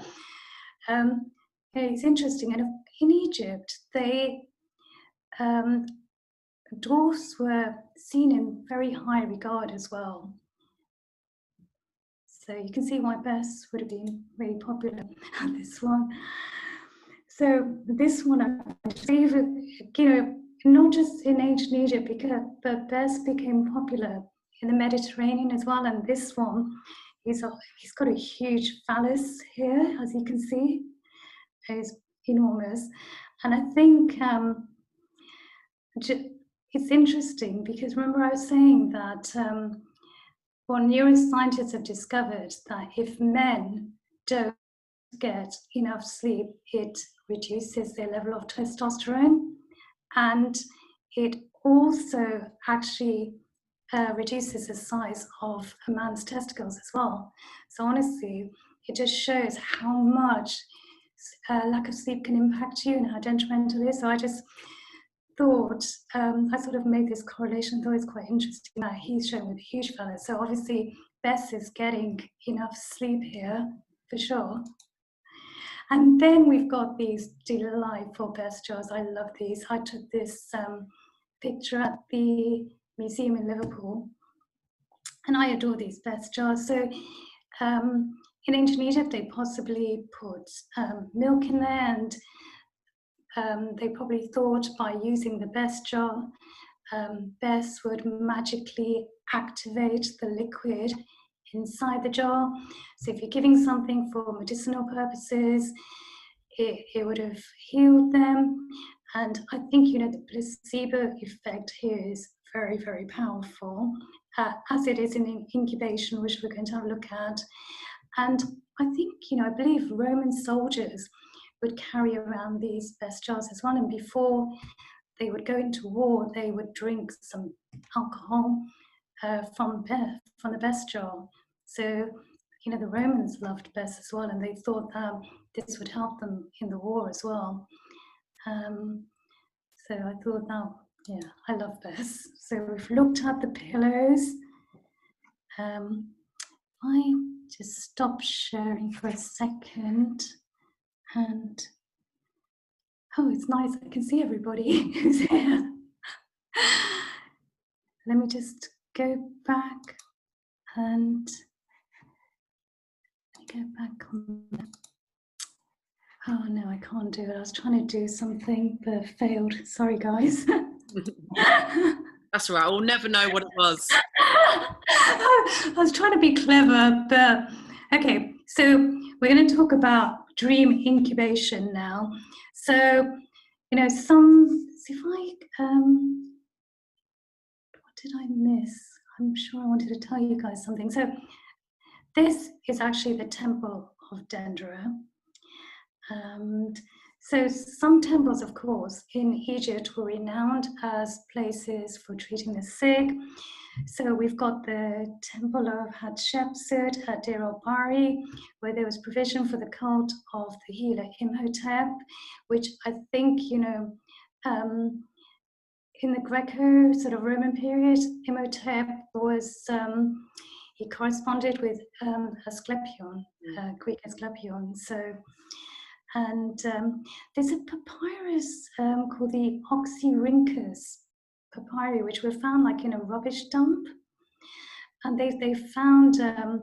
It's interesting. And in Egypt, dwarfs were seen in very high regard as well. So you can see why Bess would have been really popular. This one. So this one, not just in ancient Egypt, but Bess became popular in the Mediterranean as well. And this one, he's got a huge phallus here, as you can see. It's enormous. And I think it's interesting because remember I was saying that neuroscientists have discovered that if men don't get enough sleep, it reduces their level of testosterone, and it also actually reduces the size of a man's testicles as well. So honestly, it just shows how much lack of sleep can impact you and how detrimental it is. So I just thought, I sort of made this correlation, thought it's quite interesting that he's shown with a huge phallus. So obviously Bess is getting enough sleep here, for sure. And then we've got these delightful Bess jars. I love these. I took this picture at the museum in Liverpool, and I adore these Bess jars. So in ancient Egypt, they possibly put milk in there, and they probably thought by using the Bess jar, Bess would magically activate the liquid inside the jar. So if you're giving something for medicinal purposes, it would have healed them. And I think, the placebo effect here is very, very powerful, as it is in incubation, which we're going to have a look at. And I think, I believe Roman soldiers would carry around these Bess jars as well. And before they would go into war, they would drink some alcohol from the Bess jar. So, the Romans loved Bess as well, and they thought that this would help them in the war as well. So I thought, I love Bess. So we've looked at the pillows, I just stop sharing for a second, and oh, it's nice, I can see everybody who's here. Let me just go back and go back on that. Oh no, I can't do it. I was trying to do something but failed. Sorry, guys. That's all right. We'll never know what it was. I was trying to be clever, but okay. So we're going to talk about dream incubation now. So, you know, see if I, what did I miss? I'm sure I wanted to tell you guys something. So this is actually the temple of Dendera. So some temples, of course, in Egypt were renowned as places for treating the sick. So we've got the temple of Hatshepsut at Deir el-Bahari, where there was provision for the cult of the healer Imhotep, which I think, you know, in the Greco sort of Roman period, Imhotep was, he corresponded with Asclepion, Greek Asclepion. So, and there's a papyrus called the Oxyrhynchus papyri, which were found like in a rubbish dump. And they found, oh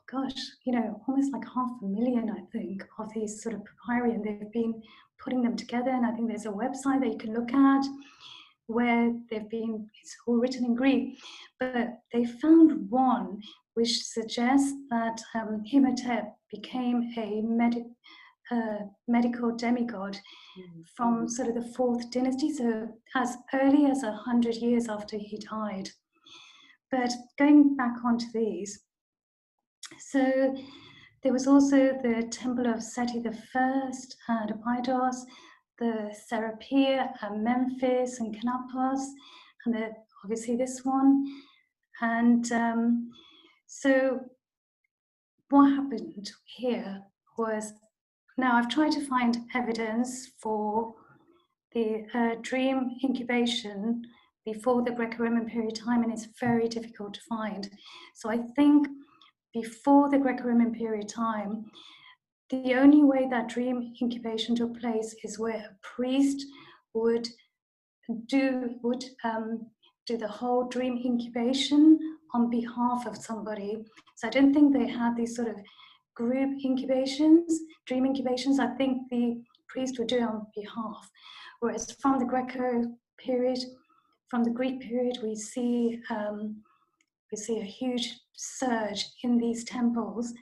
gosh, you know, almost like 500,000, I think, of these sort of papyri, and they've been putting them together. And I think there's a website that you can look at where they've been, it's all written in Greek, but they found one which suggests that Imhotep became a medical demigod from sort of the 4th dynasty, so as early as 100 years after he died. But going back onto these, so there was also the temple of Seti I and Abydos, the Serapia and Memphis and Canopus, and obviously this one. And so what happened here was, now I've tried to find evidence for the dream incubation before the Greco-Roman period of time, and it's very difficult to find. So I think before the Greco-Roman period of time, the only way that dream incubation took place is where a priest would do the whole dream incubation on behalf of somebody. So I don't think they had these sort of group incubations, dream incubations. I think the priest would do it on behalf. Whereas from the Greco period, from the Greek period, we see a huge surge in these temples.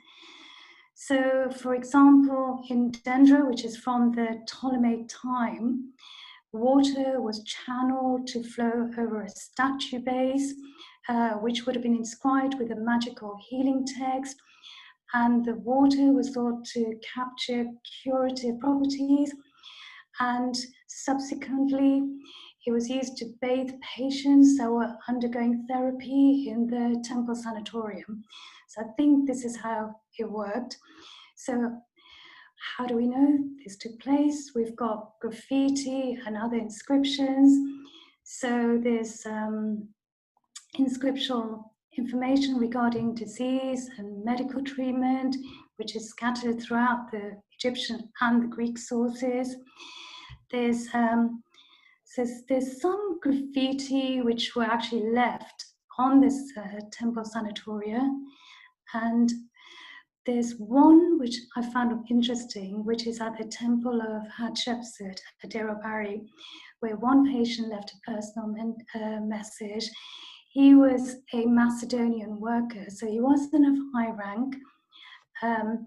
So, for example, in Dendera, which is from the Ptolemaic time, water was channeled to flow over a statue base, which would have been inscribed with a magical healing text. And the water was thought to capture curative properties. And subsequently, it was used to bathe patients that were undergoing therapy in the temple sanatorium. So I think this is how it worked. So how do we know this took place? We've got graffiti and other inscriptions. So there's inscriptional information regarding disease and medical treatment, which is scattered throughout the Egyptian and the Greek sources. There's some graffiti which were actually left on this temple sanatoria, and there's one which I found interesting, which is at the temple of Hatshepsut at Deir el-Bahari, where one patient left a personal message. He was a Macedonian worker, so he wasn't of high rank. I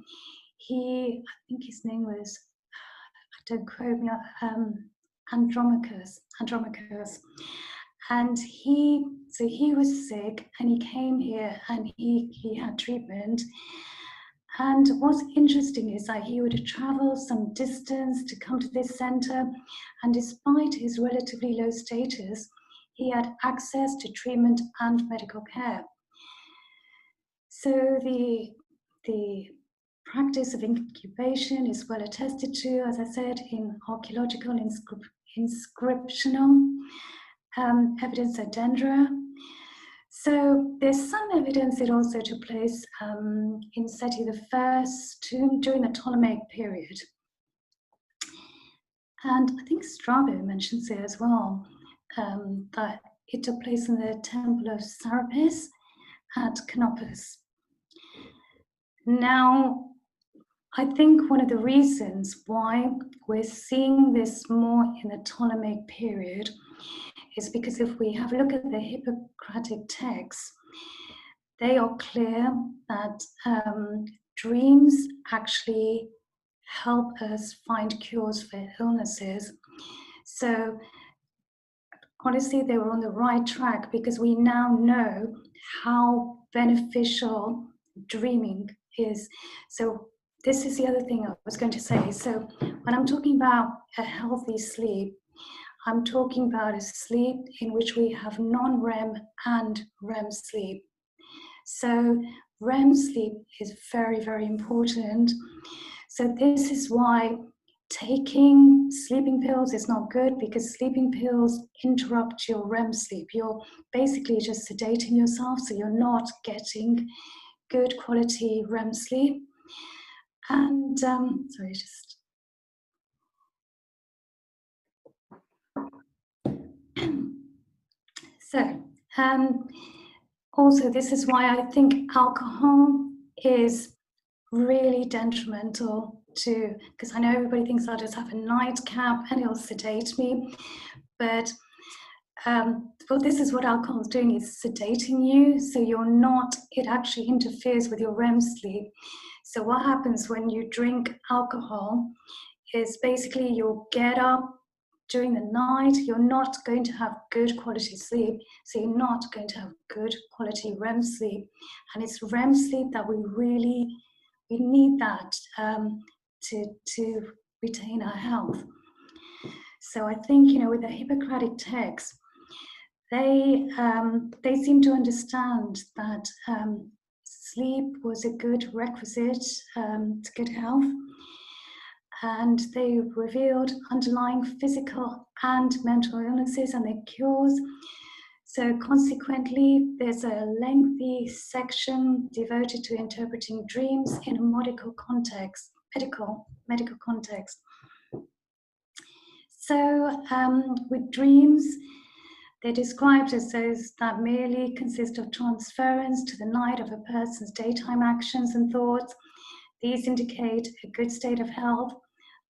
think his name was, don't quote me, Andromachus. And he was sick, and he came here and he had treatment. And what's interesting is that he would travel some distance to come to this center, and despite his relatively low status, he had access to treatment and medical care. So the practice of incubation is well attested to, as I said, in archaeological inscriptional evidence at Dendera. So there's some evidence it also took place in Seti I tomb during the Ptolemaic period. And I think Strabo mentions it as well, that it took place in the temple of Serapis at Canopus. Now, I think one of the reasons why we're seeing this more in the Ptolemaic period is because if we have a look at the Hippocratic texts, they are clear that dreams actually help us find cures for illnesses. So honestly, they were on the right track because we now know how beneficial dreaming is. So this is the other thing I was going to say. So when I'm talking about a healthy sleep, I'm talking about a sleep in which we have non-REM and REM sleep. So REM sleep is very, very important. So this is why taking sleeping pills is not good, because sleeping pills interrupt your REM sleep. You're basically just sedating yourself, so you're not getting good quality REM sleep. And sorry, just so also this is why I think alcohol is really detrimental to, because I know everybody thinks I'll just have a nightcap and it'll sedate me, but well, this is what alcohol is doing, is sedating you, so you're not, it actually interferes with your REM sleep. So what happens when you drink alcohol is basically you'll get up during the night, you're not going to have good quality sleep, so you're not going to have good quality REM sleep. And it's REM sleep that we need that to retain our health. So I think, you know, with the Hippocratic texts, they seem to understand that sleep was a good requisite to good health, and they revealed underlying physical and mental illnesses and their cures. So consequently, there's a lengthy section devoted to interpreting dreams in a medical context, medical context. So with dreams, they're described as those that merely consist of transference to the night of a person's daytime actions and thoughts. These indicate a good state of health.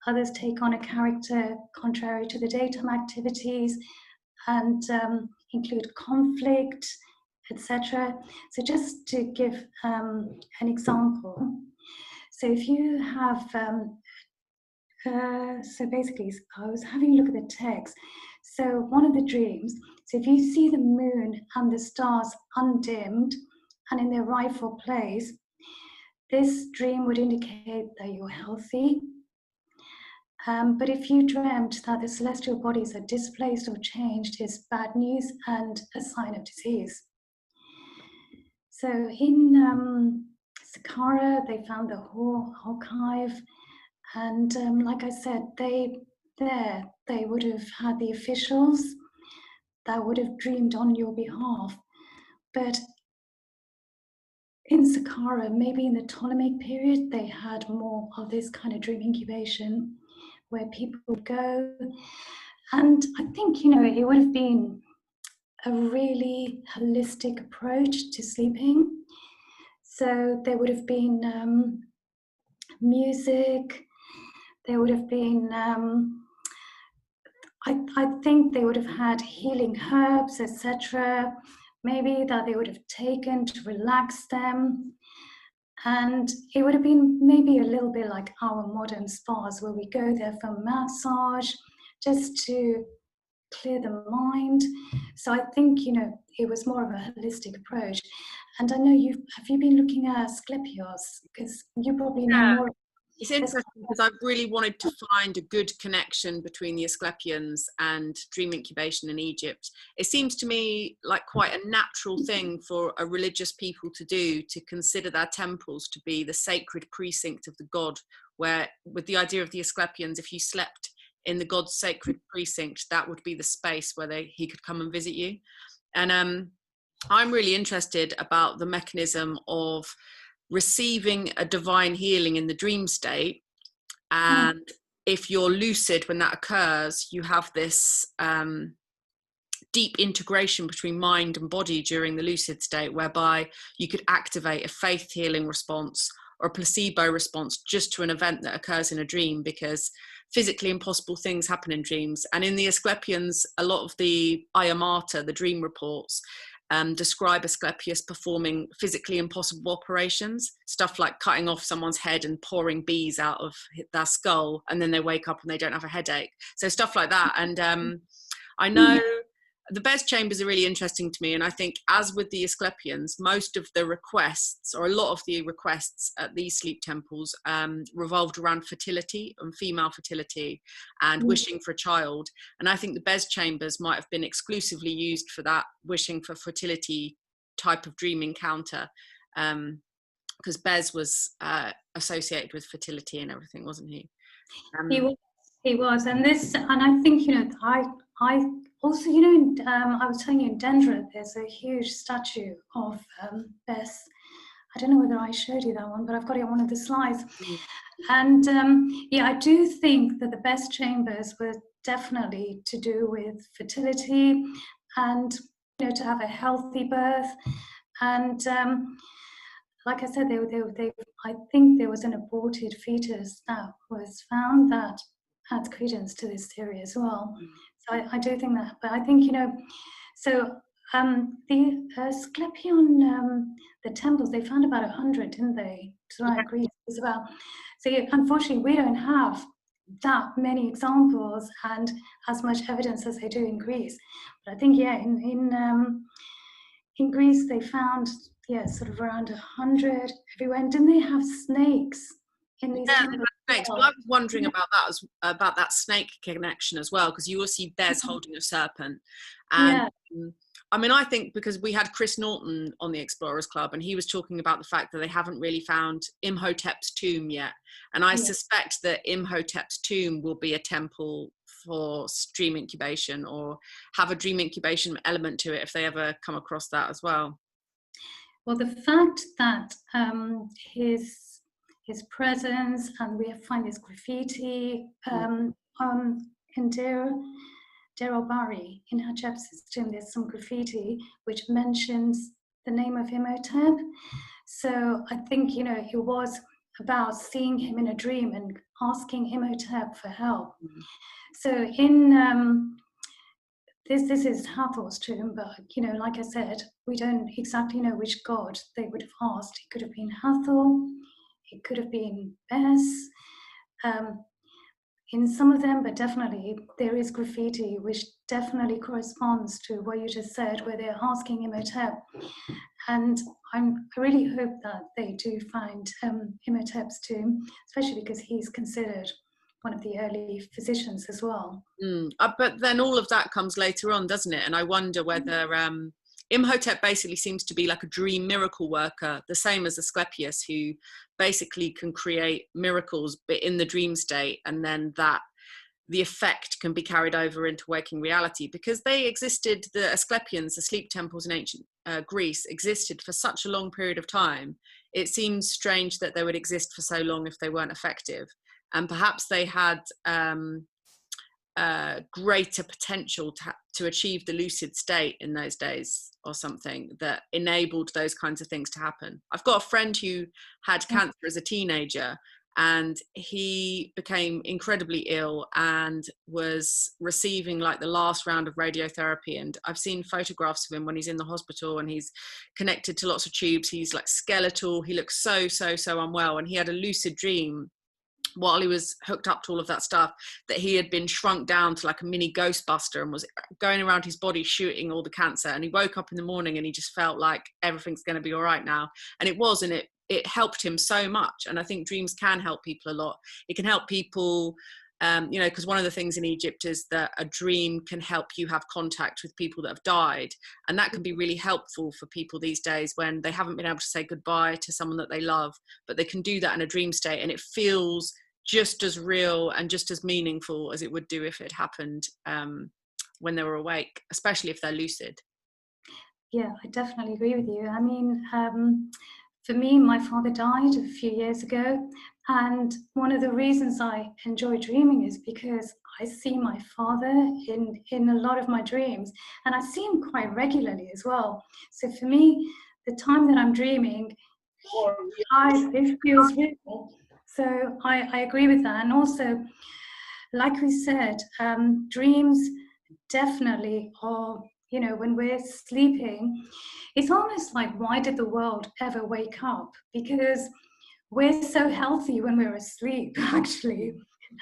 Others take on a character contrary to the daytime activities and include conflict, etc. So just to give an example, so if you have, so basically I was having a look at the text. So one of the dreams, so if you see the moon and the stars undimmed and in their rightful place, this dream would indicate that you're healthy. But if you dreamt that the celestial bodies are displaced or changed, it's bad news and a sign of disease. So in Saqqara, they found the archive, and like I said, they would have had the officials that would have dreamed on your behalf. But in Saqqara, maybe in the Ptolemaic period, they had more of this kind of dream incubation, where people would go. And I think, you know, it would have been a really holistic approach to sleeping. So there would have been music, there would have been, I think they would have had healing herbs, etc. Maybe that they would have taken to relax them. And it would have been maybe a little bit like our modern spas, where we go there for massage, just to clear the mind. So I think, you know, it was more of a holistic approach. And I know have you been looking at Asclepios? Because you probably know more. It's interesting because I've really wanted to find a good connection between the Asclepians and dream incubation in Egypt. It seems to me like quite a natural thing for a religious people to do, to consider their temples to be the sacred precinct of the god, where with the idea of the Asclepians, if you slept in the god's sacred precinct, that would be the space where he could come and visit you. And I'm really interested about the mechanism of receiving a divine healing in the dream state. And if you're lucid when that occurs, you have this deep integration between mind and body during the lucid state, whereby you could activate a faith healing response or a placebo response just to an event that occurs in a dream, because physically impossible things happen in dreams. And in the Asclepians, a lot of the ayamata, the dream reports, describe Asclepius performing physically impossible operations, stuff like cutting off someone's head and pouring bees out of their skull, and then they wake up and they don't have a headache. So stuff like that. And I know the Bez chambers are really interesting to me, and I think, as with the Asclepians, most of the requests, or a lot of the requests at these sleep temples, revolved around fertility and female fertility and wishing for a child. And I think the Bez chambers might have been exclusively used for that wishing for fertility type of dream encounter, because Bez was associated with fertility and everything, wasn't he? He was, and I think, I also, I was telling you, in Dendera, there's a huge statue of Bess. I don't know whether I showed you that one, but I've got it on one of the slides. And I do think that the Bess chambers were definitely to do with fertility and, to have a healthy birth. And like I said, I think there was an aborted fetus that was found that adds credence to this theory as well. So I do think that, but I think, so the Asclepion, the temples, they found about 100, didn't they? Throughout Greece as well. So unfortunately, we don't have that many examples and as much evidence as they do in Greece. But I think, in Greece, they found, sort of around 100 everywhere. And didn't they have snakes in these temples? Snakes. Well, I was wondering about that, about that snake connection as well, because you will see Des holding a serpent. And I mean, I think because we had Chris Norton on the Explorers Club, and he was talking about the fact that they haven't really found Imhotep's tomb yet. And I suspect that Imhotep's tomb will be a temple for dream incubation, or have a dream incubation element to it if they ever come across that as well. Well, the fact that his presence, and we find this graffiti in Derobari, in Hatshepsut's tomb, there's some graffiti which mentions the name of Imhotep. So I think, it was about seeing him in a dream and asking Imhotep for help. So in this is Hathor's tomb, but like I said, we don't exactly know which god they would have asked. It could have been Hathor, it could have been Bess, in some of them, but definitely there is graffiti which definitely corresponds to what you just said, where they're asking Imhotep. And I really hope that they do find Imhotep's tomb, especially because he's considered one of the early physicians as well. But then all of that comes later on, doesn't it? And I wonder whether Imhotep basically seems to be like a dream miracle worker, the same as Asclepius, who basically can create miracles but in the dream state, and then that the effect can be carried over into waking reality, because they existed, the Asclepians, the sleep temples in ancient Greece, existed for such a long period of time. It seems strange that they would exist for so long if they weren't effective. And perhaps they had greater potential to achieve the lucid state in those days, or something that enabled those kinds of things to happen. I've got a friend who had cancer as a teenager, and he became incredibly ill and was receiving like the last round of radiotherapy. And I've seen photographs of him when he's in the hospital and he's connected to lots of tubes. He's like skeletal. He looks so unwell. And he had a lucid dream while he was hooked up to all of that stuff, that he had been shrunk down to like a mini Ghostbuster and was going around his body shooting all the cancer. And he woke up in the morning and he just felt like everything's going to be all right now. And it was, and it helped him so much. And I think dreams can help people a lot. It can help people, because one of the things in Egypt is that a dream can help you have contact with people that have died. And that can be really helpful for people these days when they haven't been able to say goodbye to someone that they love, but they can do that in a dream state, and it feels just as real and just as meaningful as it would do if it happened when they were awake, especially if they're lucid. Yeah, I definitely agree with you. I mean, for me, my father died a few years ago, and one of the reasons I enjoy dreaming is because I see my father in a lot of my dreams, and I see him quite regularly as well. So for me, the time that I'm dreaming, it feels real. So I agree with that. And also, like we said, dreams definitely are, you know, when we're sleeping, it's almost like, why did the world ever wake up? Because we're so healthy when we're asleep, actually.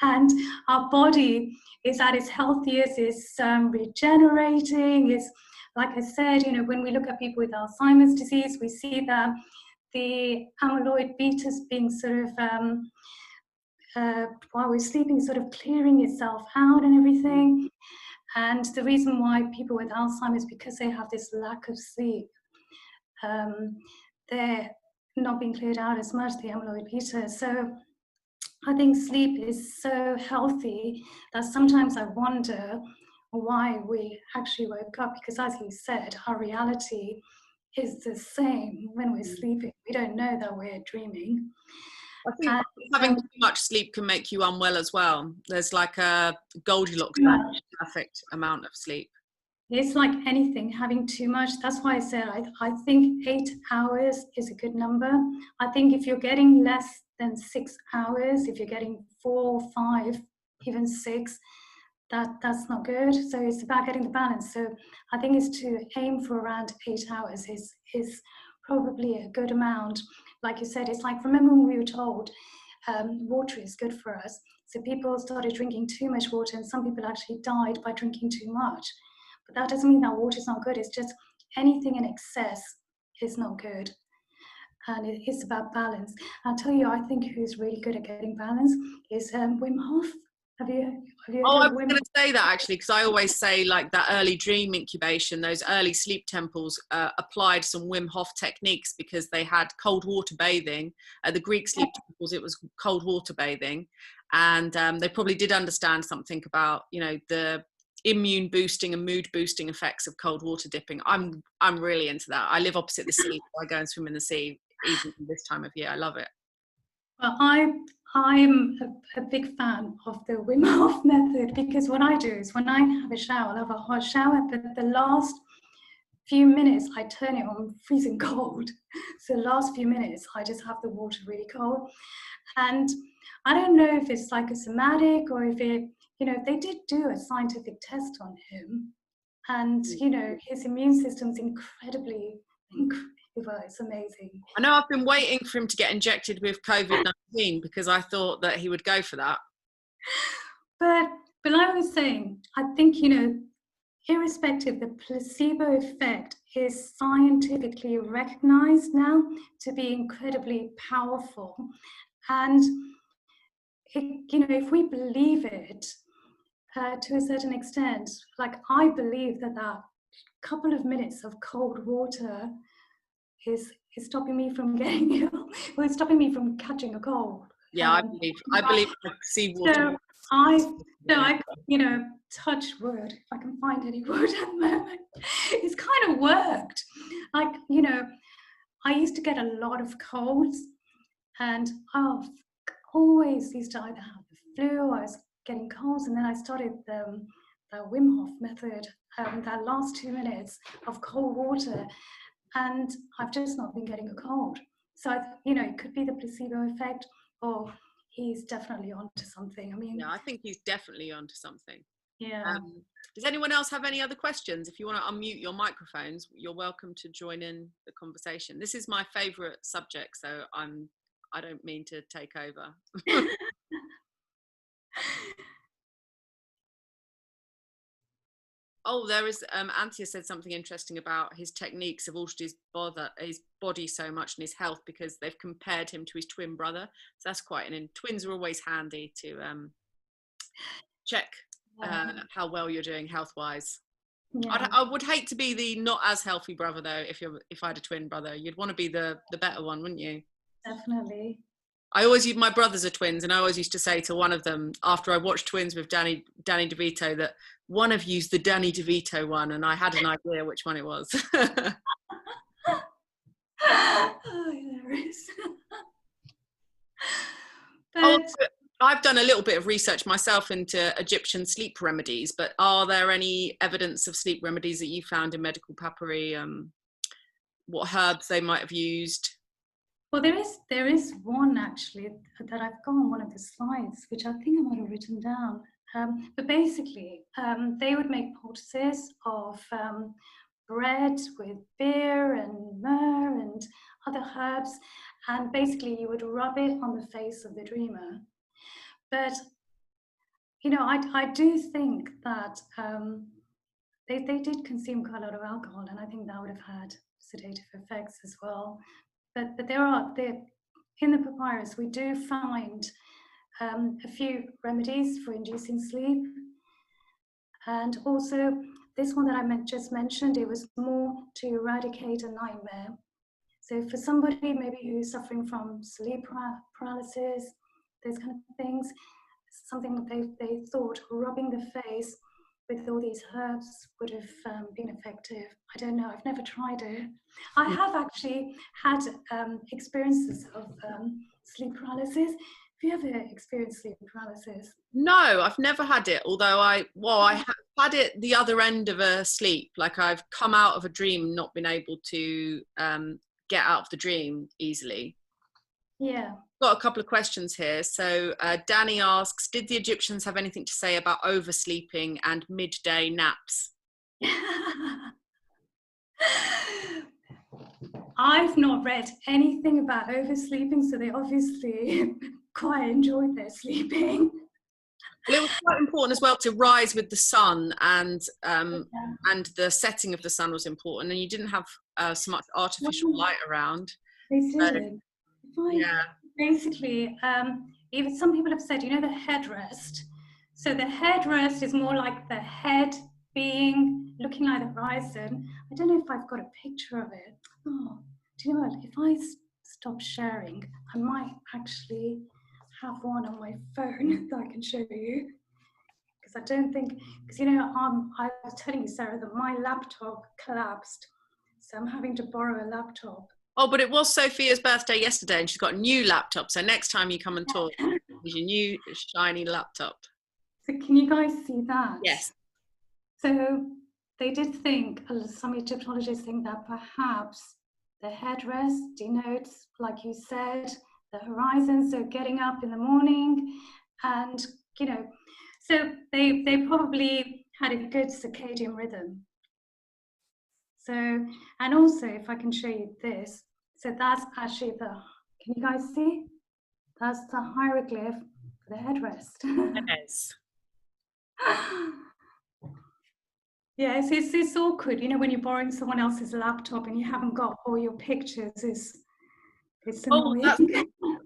And our body is at its healthiest, it's regenerating. It's, like I said, you know, when we look at people with Alzheimer's disease, we see that the amyloid betas being sort of, while we're sleeping, sort of clearing itself out and everything. And the reason why people with Alzheimer's, because they have this lack of sleep, they're not being cleared out as much, the amyloid beta. So I think sleep is so healthy that sometimes I wonder why we actually woke up, because as you said, our reality is the same when we're sleeping. We don't know that we're dreaming. I think having too much sleep can make you unwell as well. There's like a Goldilocks perfect amount of sleep. It's like anything, having too much. That's why I said I think 8 hours is a good number. I think if you're getting less than 6 hours, if you're getting 4, 5, even 6, that's not good. So it's about getting the balance. So I think it's to aim for around 8 hours is probably a good amount. Like you said, it's like, remember when we were told water is good for us. So people started drinking too much water, and some people actually died by drinking too much. But that doesn't mean that water is not good. It's just anything in excess is not good. And it's about balance. I'll tell you, I think who's really good at getting balance is Wim Hof. Have you Oh, heard I of was Wim going Hof? to say that actually, because I always say like that early dream incubation, those early sleep temples applied some Wim Hof techniques because they had cold water bathing. The Greek sleep temples, it was cold water bathing. And they probably did understand something about, you know, the immune boosting and mood boosting effects of cold water dipping. I'm really into that. I live opposite the sea, so I go and swim in the sea even this time of year. I love it. Well, I'm a big fan of the Wim Hof method, because what I do is when I have a shower, I'll have a hot shower, but the last few minutes I turn it on freezing cold. So the last few minutes I just have the water really cold. And I don't know if it's like a somatic or if it, you know, they did do a scientific test on him, and you know, his immune system's incredibly, it's amazing. I know I've been waiting for him to get injected with COVID-19 because I thought that he would go for that. But I was saying, I think, you know, irrespective, the placebo effect is scientifically recognized now to be incredibly powerful. And, you know, if we believe it to a certain extent, like I believe that that couple of minutes of cold water is stopping me from getting ill, or it's stopping me from catching a cold. Yeah, I believe seawater. I, you know, touch wood, if I can find any wood at the moment. It's kind of worked. Like, you know, I used to get a lot of colds, and I always used to either have the flu or I was getting colds, and then I started the Wim Hof method, that last 2 minutes of cold water, and I've just not been getting a cold. So, you know, it could be the placebo effect, or he's definitely onto something. I mean, Yeah, I think he's definitely onto something. yeah. Does anyone else have any other questions? If you want to unmute your microphones, you're welcome to join in the conversation. This is my favourite subject, so I don't mean to take over. Oh, there is, Anthea said something interesting about his techniques have altered his body so much and his health because they've compared him to his twin brother. So that's quite twins are always handy to check how well you're doing health-wise. Yeah. I would hate to be the not as healthy brother though. If I had a twin brother, you'd want to be the better one, wouldn't you? Definitely. My brothers are twins, and I always used to say to one of them after I watched Twins with Danny DeVito that one of you's the Danny DeVito one, and I had an idea which one it was. Oh, hilarious. Oh, But I've done a little bit of research myself into Egyptian sleep remedies, but are there any evidence of sleep remedies that you found in medical papyri? What herbs they might have used? well, there is one actually that I've got on one of the slides, which I think I might have written down. But basically, they would make poultices of bread with beer and myrrh and other herbs, and basically you would rub it on the face of the dreamer. But you know, I do think that they did consume quite a lot of alcohol, and I think that would have had sedative effects as well. But in the papyrus we do find a few remedies for inducing sleep, and also this one that I just mentioned, it was more to eradicate a nightmare. So for somebody maybe who's suffering from sleep paralysis, those kind of things, something that they thought rubbing the face with all these herbs would have been effective. I don't know, I've never tried it. I have actually had experiences of sleep paralysis. Have you ever experienced sleep paralysis? No, I've never had it, although I have had it the other end of a sleep. Like I've come out of a dream and not been able to get out of the dream easily. Yeah. Got a couple of questions here. So Danny asks, did the Egyptians have anything to say about oversleeping and midday naps? I've not read anything about oversleeping, so they obviously quite enjoyed their sleeping. Well, it was quite important as well to rise with the sun, and the setting of the sun was important, and you didn't have so much artificial light around. They So, did. yeah. Basically, even some people have said, you know, the headrest. So the headrest is more like the head being looking like the horizon. I don't know if I've got a picture of it. Oh, do you know what? If I stop sharing, I might actually have one on my phone that I can show you. Because I don't think, because you know, I was telling you, Sarah, that my laptop collapsed. So I'm having to borrow a laptop. Oh, but it was Sophia's birthday yesterday, and she's got a new laptop. So next time you come and talk, use your new shiny laptop. So can you guys see that? Yes. So they did think, some Egyptologists think that perhaps the headrest denotes, like you said, the horizon, so getting up in the morning, and you know, so they probably had a good circadian rhythm. So, and also if I can show you this, so that's actually can you guys see? That's the hieroglyph for the headrest. Yes. Yeah, it's awkward, you know, when you're borrowing someone else's laptop and you haven't got all your pictures. It's annoying.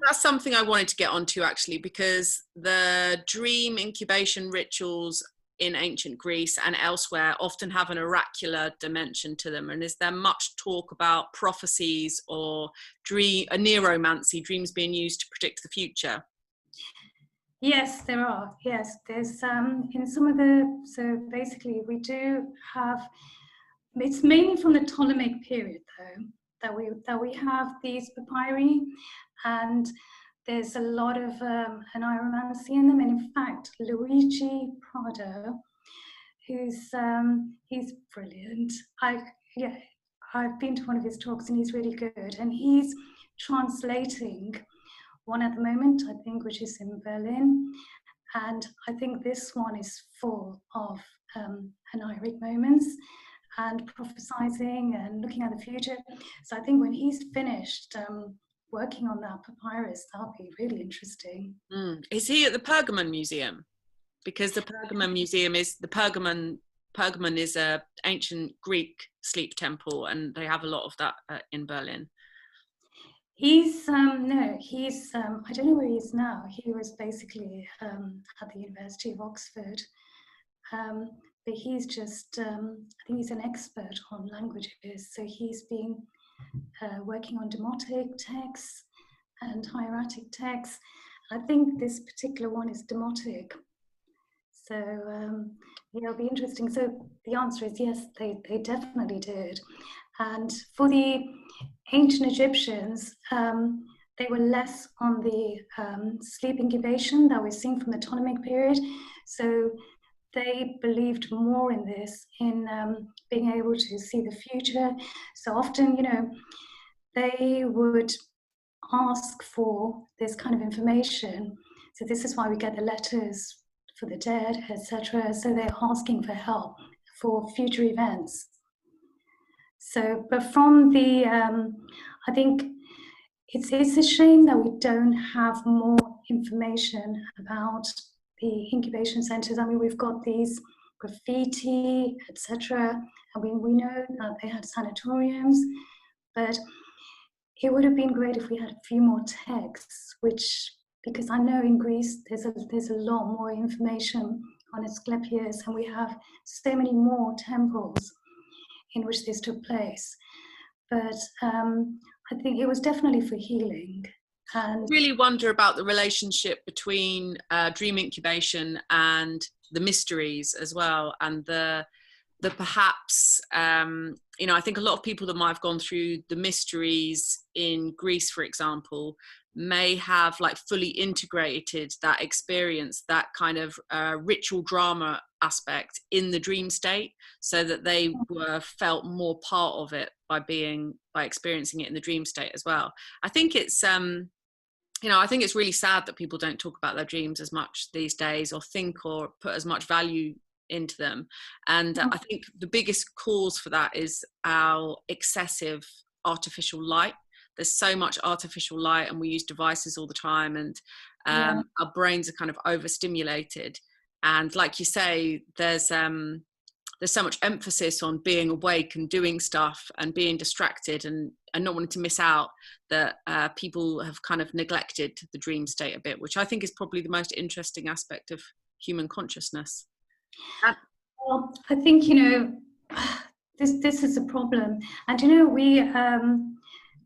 That's something I wanted to get onto actually, because the dream incubation rituals in ancient Greece and elsewhere often have an oracular dimension to them. And is there much talk about prophecies or neuromancy, dreams being used to predict the future? Yes, there are. Yes, there's in some of the, so basically we do have, it's mainly from the Ptolemaic period though, that we have these papyri, and there's a lot of oneiromancy in them. And in fact, Luigi Prado, who's he's brilliant. I've been to one of his talks and he's really good, and he's translating one at the moment, I think, which is in Berlin. And I think this one is full of oneiric moments and prophesizing and looking at the future. So I think when he's finished working on that papyrus, that'll be really interesting. Is he at the Pergamon Museum? Because the Pergamon Museum is, Pergamon is a ancient Greek sleep temple, and they have a lot of that in Berlin. He's no, he's I don't know where he is now. He was basically at the University of Oxford, but he's just I think he's an expert on languages. So he's been working on demotic texts, and hieratic texts. I think this particular one is demotic. So yeah, it'll be interesting. So the answer is yes, they definitely did. And for the ancient Egyptians, they were less on the sleep incubation that we're seeing from the Ptolemaic period. So they believed more in this, in being able to see the future. So often, they would ask for this kind of information. So this is why we get the letters for the dead, etc. So they're asking for help for future events. So, but from the, I think it's a shame that we don't have more information about the incubation centers. I mean, we've got these graffiti, etc. I mean, we know that they had sanatoriums, but it would have been great if we had a few more texts, because I know in Greece there's a lot more information on Asclepius, and we have so many more temples in which this took place. But I think it was definitely for healing. And I really wonder about the relationship between dream incubation and the mysteries as well, and the perhaps I think a lot of people that might have gone through the mysteries in Greece, for example, may have like fully integrated that experience, that kind of ritual drama aspect in the dream state, so that they were felt more part of it by experiencing it in the dream state as well. I think it's I think it's really sad that people don't talk about their dreams as much these days, or think or put as much value into them. And I think the biggest cause for that is our excessive artificial light. There's so much artificial light, and we use devices all the time, and our brains are kind of overstimulated. And like you say, there's so much emphasis on being awake and doing stuff and being distracted and not wanting to miss out, that people have kind of neglected the dream state a bit, which I think is probably the most interesting aspect of human consciousness. Well, I think this is a problem, and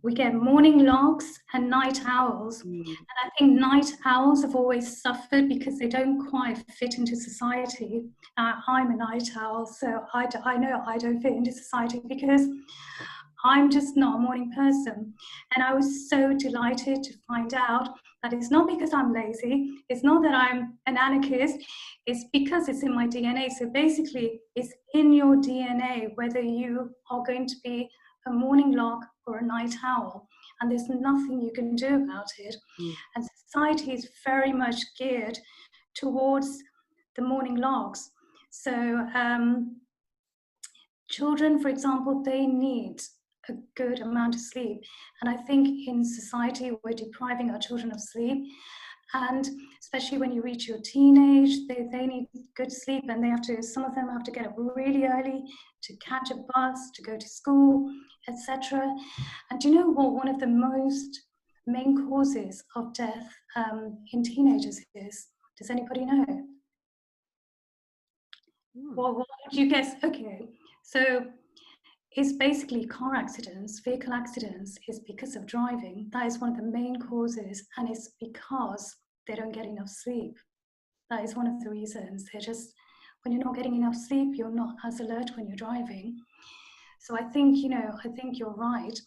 we get morning larks and night owls, and I think night owls have always suffered because they don't quite fit into society. I'm a night owl, so I know I don't fit into society because I'm just not a morning person. And I was so delighted to find out that it's not because I'm lazy, it's not that I'm an anarchist, it's because it's in my DNA. So basically, it's in your DNA whether you are going to be a morning lark or a night owl, and there's nothing you can do about it. And society is very much geared towards the morning larks. So children, for example, they need a good amount of sleep. And I think in society, we're depriving our children of sleep. And especially when you reach your teenage, they need good sleep, and some of them have to get up really early to catch a bus, to go to school, etc. And do you know what one of the most main causes of death in teenagers is? Does anybody know? Well, what would you guess? Okay, so it's basically car accidents, vehicle accidents, is because of driving. That is one of the main causes, and it's because they don't get enough sleep. That is one of the reasons. When you're not getting enough sleep, you're not as alert when you're driving. So I think you're right,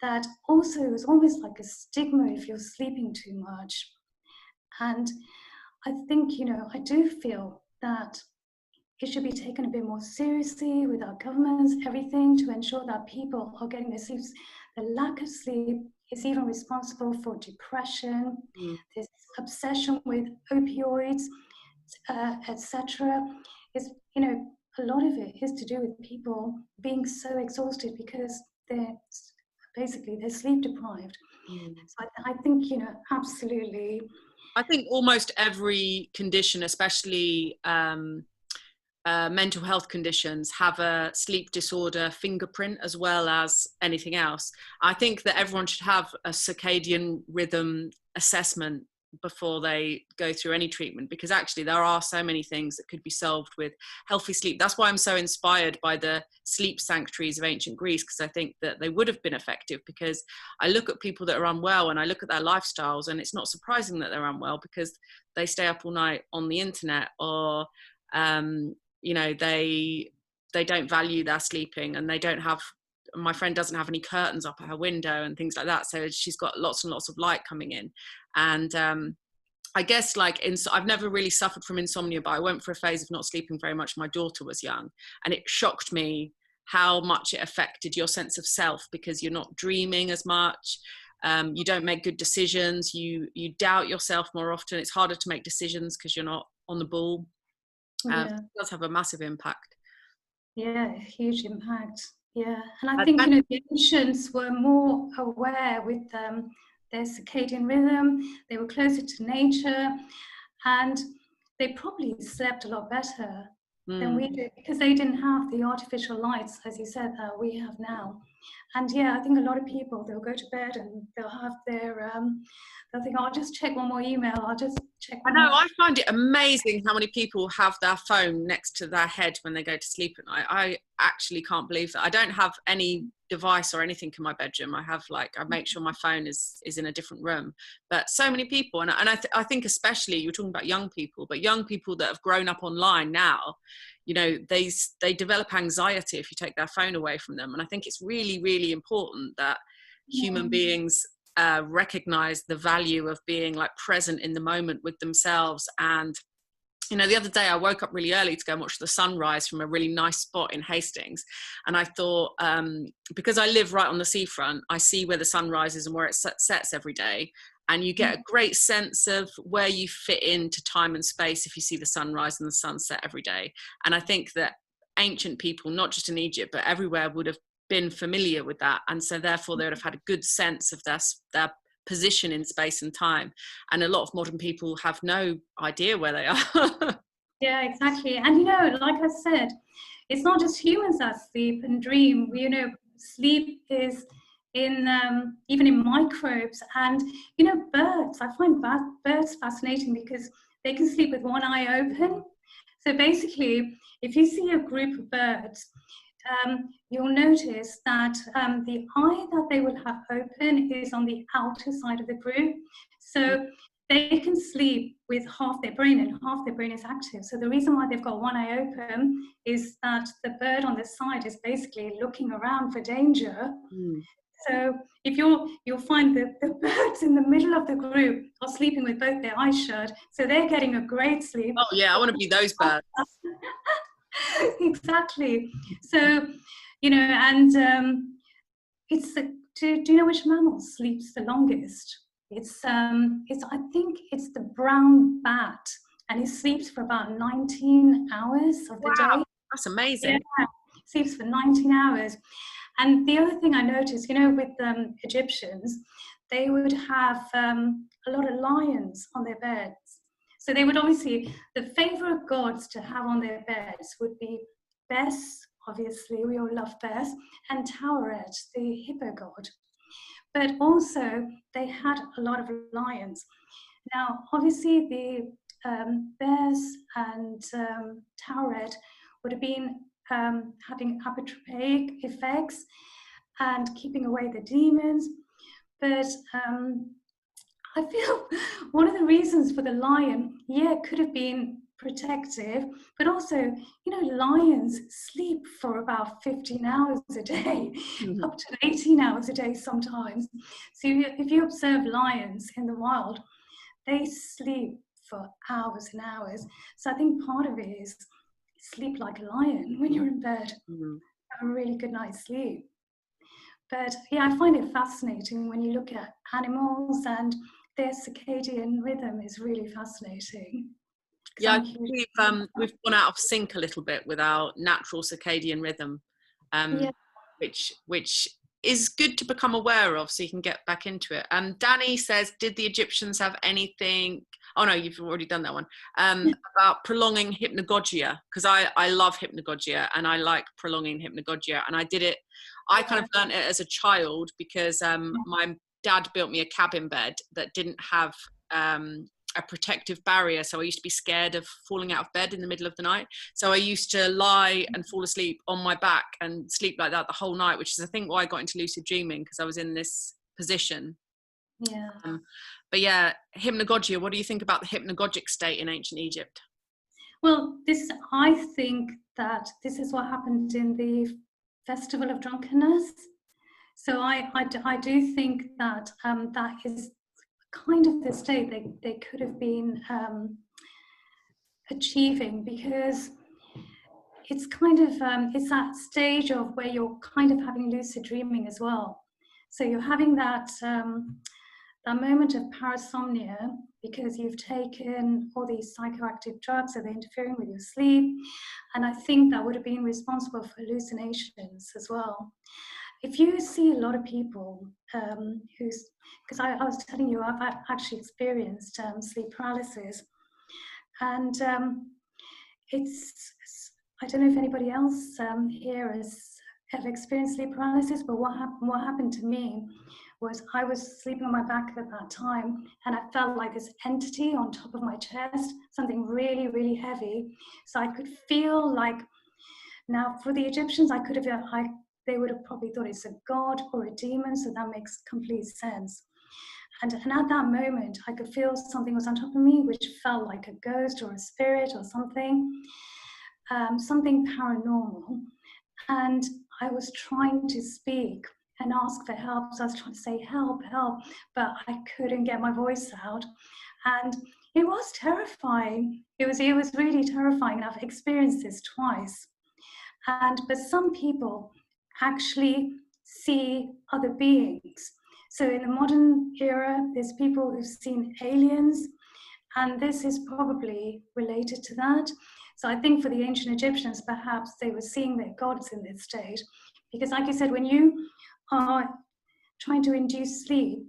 that also it's almost like a stigma if you're sleeping too much. And I think, I do feel that it should be taken a bit more seriously with our governments, everything, to ensure that people are getting their sleep. The lack of sleep is even responsible for depression, this obsession with opioids, etc. A lot of it is to do with people being so exhausted because they're sleep deprived. So I think, absolutely. I think almost every condition, especially mental health conditions, have a sleep disorder fingerprint as well as anything else. I think that everyone should have a circadian rhythm assessment before they go through any treatment, because actually there are so many things that could be solved with healthy sleep. That's why I'm so inspired by the sleep sanctuaries of ancient Greece, because I think that they would have been effective, because I look at people that are unwell and I look at their lifestyles, and it's not surprising that they're unwell because they stay up all night on the internet, or you know, they don't value their sleeping, and they don't have, my friend doesn't have any curtains up at her window and things like that, so she's got lots and lots of light coming in. And I guess, like, I've never really suffered from insomnia, but I went for a phase of not sleeping very much. My daughter was young, and it shocked me how much it affected your sense of self, because you're not dreaming as much, you don't make good decisions, you doubt yourself more often, it's harder to make decisions because you're not on the ball. It does have a massive impact. Yeah, huge impact. Yeah, and I think, you know, the ancients were more aware with their circadian rhythm. They were closer to nature, and they probably slept a lot better than we do, because they didn't have the artificial lights, as you said, that we have now. And yeah, I think a lot of people, they'll go to bed and they'll have their, they'll think, I'll just check one more email, I'll just check one more. I find it amazing how many people have their phone next to their head when they go to sleep at night. I actually can't believe that. I don't have any device or anything in my bedroom. I have, like, I make sure my phone is in a different room. But so many people, and I think especially, you're talking about young people, but young people that have grown up online now, you know, they develop anxiety if you take their phone away from them. And I think it's really, really important that human beings recognize the value of being, like, present in the moment with themselves. And, you know, the other day I woke up really early to go and watch the sunrise from a really nice spot in Hastings, and I thought, because I live right on the seafront, I see where the sun rises and where it sets every day, and you get a great sense of where you fit into time and space if you see the sunrise and the sunset every day. And I think that ancient people, not just in Egypt but everywhere, would have been familiar with that, and so therefore they would have had a good sense of their position in space and time. And a lot of modern people have no idea where they are. Yeah, exactly. And, you know, like I said, it's not just humans that sleep and dream. You know, sleep is in even in microbes, and, you know, birds. I find birds fascinating because they can sleep with one eye open. So basically, if you see a group of birds, you'll notice that the eye that they will have open is on the outer side of the group. So they can sleep with half their brain, and half their brain is active. So the reason why they've got one eye open is that the bird on the side is basically looking around for danger. So if you'll find that the birds in the middle of the group are sleeping with both their eyes shut, so they're getting a great sleep. Oh yeah, I want to be those birds. Exactly. So, you know, and do you know which mammal sleeps the longest? It's I think it's the brown bat, and it sleeps for about 19 hours of the day. That's amazing. Yeah, sleeps for 19 hours. And the other thing I noticed, you know, with Egyptians, they would have a lot of lions on their beds. So they would obviously, the favorite gods to have on their beds would be Bes, obviously, we all love Bes, and Tauret, the hippo god. But also, they had a lot of lions. Now, obviously, the Bes and Tauret would have been having anaprawic effects and keeping away the demons. But I feel one of the reasons for the lion, could have been protective, but also, you know, lions sleep for about 15 hours a day, up to 18 hours a day sometimes. So if you observe lions in the wild, they sleep for hours and hours. So I think part of it is sleep like a lion when you're in bed, have a really good night's sleep. But yeah, I find it fascinating when you look at animals, and their circadian rhythm is really fascinating. Yeah, I think we've gone out of sync a little bit with our natural circadian rhythm, which is good to become aware of, so you can get back into it. Danny says, did the Egyptians have anything, oh no, you've already done that one, about prolonging hypnagogia? Because I love hypnagogia, and I like prolonging hypnagogia, and I did it, I kind of learned it as a child because my dad built me a cabin bed that didn't have a protective barrier. So I used to be scared of falling out of bed in the middle of the night. So I used to lie and fall asleep on my back and sleep like that the whole night, which is I think why I got into lucid dreaming, because I was in this position. Yeah. But yeah, hypnagogia, what do you think about the hypnagogic state in ancient Egypt? Well, I think that this is what happened in the Festival of Drunkenness. So I do think that that is kind of the state they could have been achieving, because it's kind of it's that stage of where you're kind of having lucid dreaming as well. So you're having that that moment of parasomnia because you've taken all these psychoactive drugs, so they're interfering with your sleep, and I think that would have been responsible for hallucinations as well. If you see a lot of people because I was telling you, I've actually experienced sleep paralysis, and I don't know if anybody else here has ever experienced sleep paralysis, but what happened to me was I was sleeping on my back at that time, and I felt like this entity on top of my chest, something really, really heavy. So I could feel like, now for the Egyptians, they would have probably thought it's a god or a demon, so that makes complete sense. And at that moment, I could feel something was on top of me, which felt like a ghost or a spirit or something paranormal. And I was trying to speak and ask for help. So I was trying to say, help, help, but I couldn't get my voice out. And it was terrifying. It was really terrifying. And I've experienced this twice. But some people actually see other beings. So in the modern era, there's people who've seen aliens, and this is probably related to that. So I think for the ancient Egyptians, perhaps they were seeing their gods in this state. Because like you said, when you are trying to induce sleep,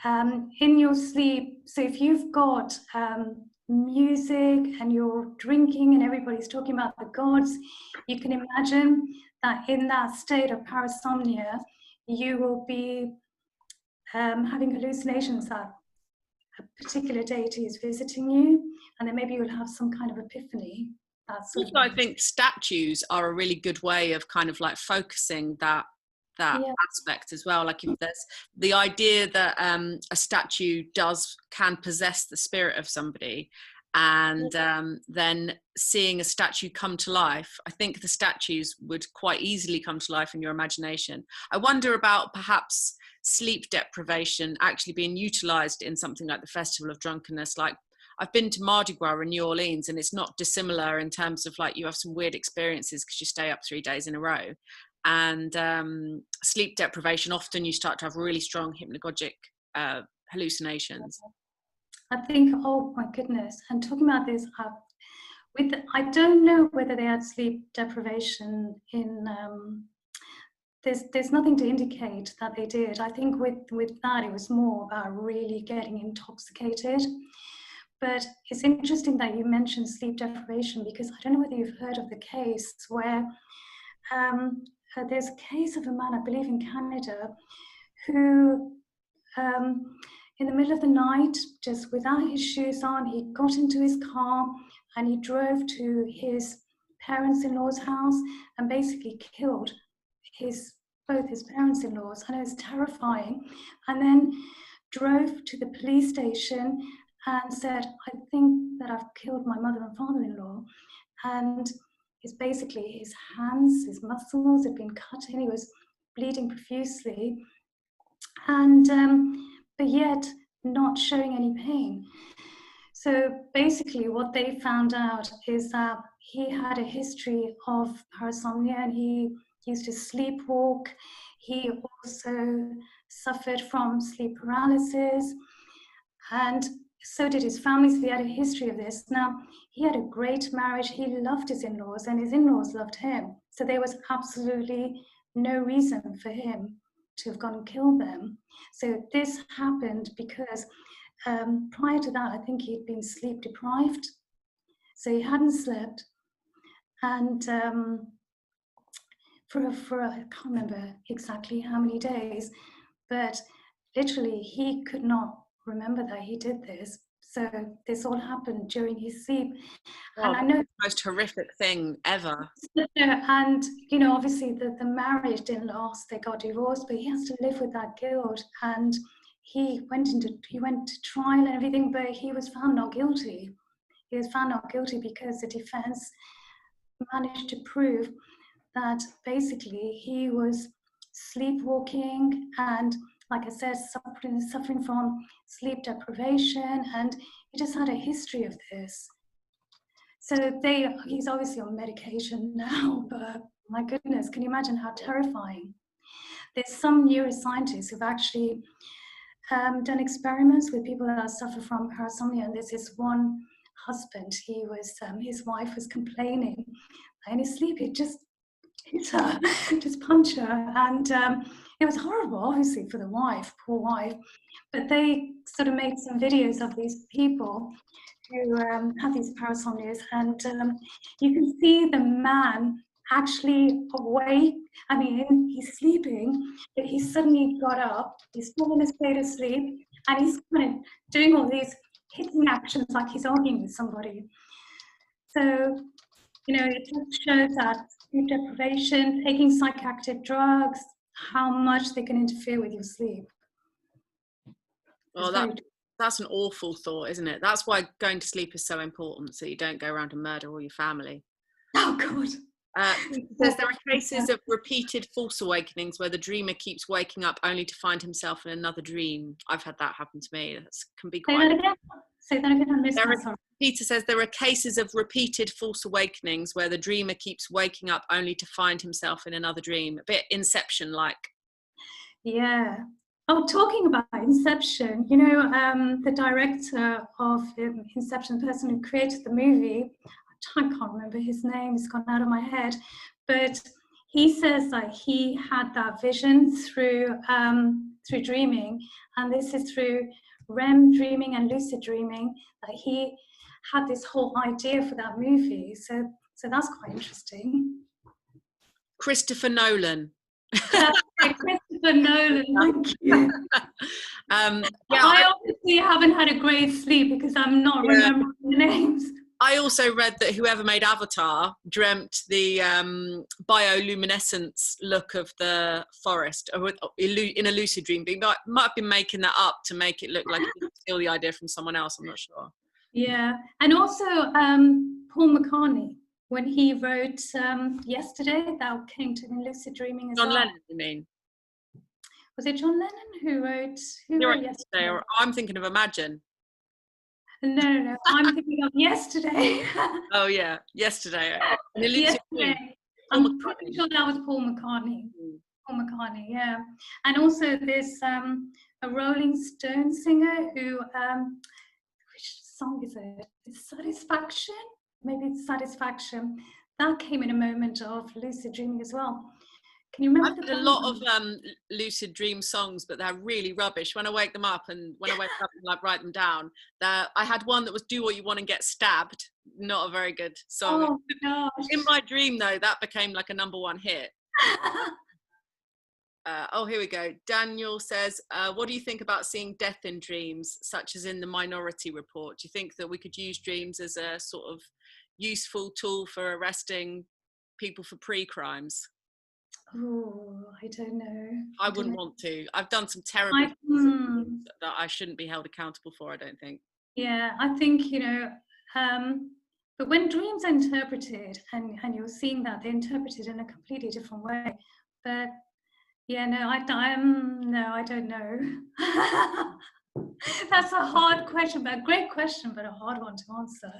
in your sleep, so if you've got music and you're drinking and everybody's talking about the gods, you can imagine that in that state of parasomnia, you will be having hallucinations that a particular deity is visiting you, and then maybe you'll have some kind of epiphany. Also, I think statues are a really good way of kind of like focusing that aspect as well. Like if there's the idea that a statue can possess the spirit of somebody, and then seeing a statue come to life, I think the statues would quite easily come to life in your imagination. I wonder about perhaps sleep deprivation actually being utilized in something like the Festival of Drunkenness. Like I've been to Mardi Gras in New Orleans, and it's not dissimilar in terms of like you have some weird experiences because you stay up 3 days in a row. And sleep deprivation, often you start to have really strong hypnagogic hallucinations. I think, oh my goodness, and talking about this, I don't know whether they had sleep deprivation in, there's nothing to indicate that they did. I think with that, it was more about really getting intoxicated. But it's interesting that you mentioned sleep deprivation, because I don't know whether you've heard of the case where there's a case of a man, I believe in Canada, who in the middle of the night, just without his shoes on, he got into his car and he drove to his parents-in-law's house and basically killed both his parents-in-laws, and it was terrifying. And then drove to the police station and said, I think that I've killed my mother and father-in-law. And it's basically his hands, his muscles had been cut in, he was bleeding profusely, and but yet not showing any pain. So basically what they found out is that he had a history of parasomnia, and he used to sleepwalk. He also suffered from sleep paralysis, and so did his family, so he had a history of this. Now, he had a great marriage, he loved his in-laws, and his in-laws loved him. So there was absolutely no reason for him to have gone and killed them. So this happened because prior to that, I think he'd been sleep deprived. So he hadn't slept. And for I can't remember exactly how many days, but literally he could not remember that he did this. So this all happened during his sleep. Oh, And I know the most horrific thing ever. and you know, obviously the marriage didn't last, they got divorced, but he has to live with that guilt. And he went to trial and everything, but he was found not guilty. He was found not guilty because the defense managed to prove that basically he was sleepwalking and, like I said, suffering from sleep deprivation, and he just had a history of this. So he's obviously on medication now, but my goodness, can you imagine how terrifying? There's some neuroscientists who've actually done experiments with people that suffer from parasomnia, and there's this one husband, his wife was complaining in his sleep, he'd just hit her, just punch her, and it was horrible, obviously, for the wife, poor wife. But they sort of made some videos of these people who have these parasomnias, and you can see the man actually awake. I mean, he's sleeping, but he suddenly got up, he's still in a state of sleep, and he's kind of doing all these hitting actions like he's arguing with somebody. So, you know, it just shows that sleep deprivation, taking psychoactive drugs, how much they can interfere with your sleep. Well, that's an awful thought, isn't it? That's why going to sleep is so important, so you don't go around and murder all your family. Oh, God. There are cases of repeated false awakenings where the dreamer keeps waking up only to find himself in another dream. I've had that happen to me. That can be quite... Say that again. I missed that, sorry. Peter says there are cases of repeated false awakenings where the dreamer keeps waking up only to find himself in another dream. A bit Inception-like. Yeah. Oh, talking about Inception, you know, the director of Inception, the person who created the movie, I can't remember his name, it's gone out of my head, but he says that he had that vision through dreaming, and this is through REM dreaming and lucid dreaming, that he had this whole idea for that movie. So that's quite interesting. Christopher Nolan. Christopher Nolan, thank you. I obviously haven't had a great sleep because I'm not remembering the names. I also read that whoever made Avatar dreamt the bioluminescence look of the forest in a lucid dream. But might have been making that up to make it look like it steal the idea from someone else. I'm not sure. Yeah, and also Paul McCartney, when he wrote Yesterday, that came to me lucid dreaming as well. John Lennon, you mean? Was it John Lennon who wrote Yesterday? Or I'm thinking of Imagine. No, I'm thinking of Yesterday. Oh yeah, Yesterday. Yesterday. I'm pretty sure that was Paul McCartney. Paul McCartney, yeah. And also there's a Rolling Stone singer who, which song is it? It's Satisfaction? Maybe it's Satisfaction. That came in a moment of lucid dreaming as well. Can you remember? I've had a lot of lucid dream songs, but they're really rubbish. When I wake them up and like write them down, I had one that was "Do What You Want and Get Stabbed." Not a very good song. Oh my gosh. In my dream, though, that became like a #1 hit. Here we go. Daniel says, what do you think about seeing death in dreams, such as in the Minority Report? Do you think that we could use dreams as a sort of useful tool for arresting people for pre-crimes? Oh, I don't know. I wouldn't want to. I've done some terrible things that I shouldn't be held accountable for, I don't think. Yeah, I think, you know, but when dreams are interpreted, and you're seeing that, they're interpreted in a completely different way. But yeah, no, I don't know. That's a hard question, but a great question, but a hard one to answer.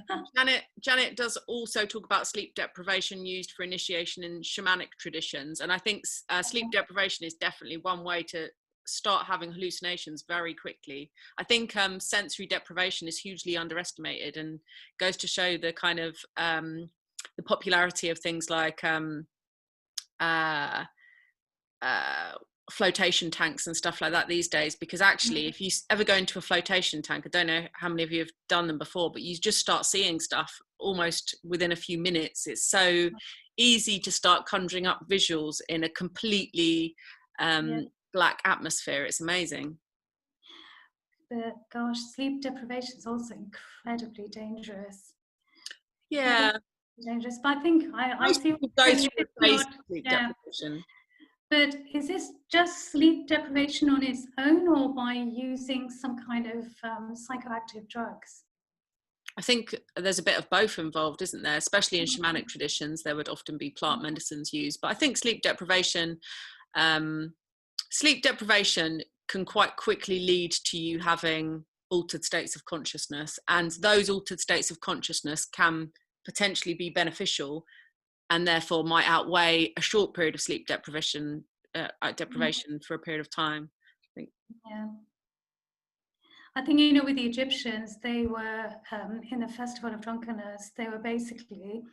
Janet does also talk about sleep deprivation used for initiation in shamanic traditions, and I think sleep deprivation is definitely one way to start having hallucinations very quickly. I think sensory deprivation is hugely underestimated and goes to show the kind of the popularity of things like flotation tanks and stuff like that these days, because actually if you ever go into a flotation tank, I don't know how many of you have done them before, but you just start seeing stuff almost within a few minutes. It's so easy to start conjuring up visuals in a completely black atmosphere. It's amazing. but gosh, sleep deprivation is also incredibly dangerous. Yeah. Dangerous, but I think I Most see. people go through a phase Not, of sleep yeah. deprivation. But is this just sleep deprivation on its own, or by using some kind of psychoactive drugs? I think there's a bit of both involved, isn't there? Especially in shamanic traditions, there would often be plant medicines used. But I think sleep deprivation can quite quickly lead to you having altered states of consciousness, and those altered states of consciousness can potentially be beneficial, and therefore might outweigh a short period of sleep deprivation for a period of time. I think. Yeah. I think, you know, with the Egyptians, they were in the festival of drunkenness. They were basically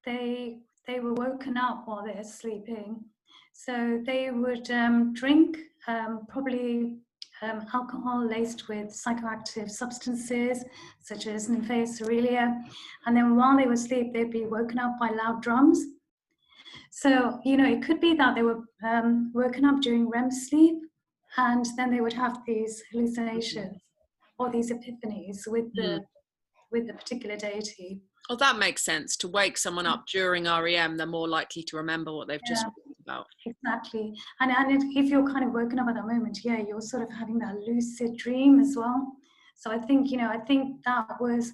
they were woken up while they're sleeping, so they would drink probably alcohol laced with psychoactive substances such as inføltrate, and then while they were asleep, they'd be woken up by loud drums. So, you know, it could be that they were woken up during REM sleep, and then they would have these hallucinations or these epiphanies with the particular deity. Well, that makes sense. To wake someone up during REM, they're more likely to remember what they've just read about. Exactly. And if you're kind of woken up at that moment, yeah, you're sort of having that lucid dream as well. So I think, you know, I think that was,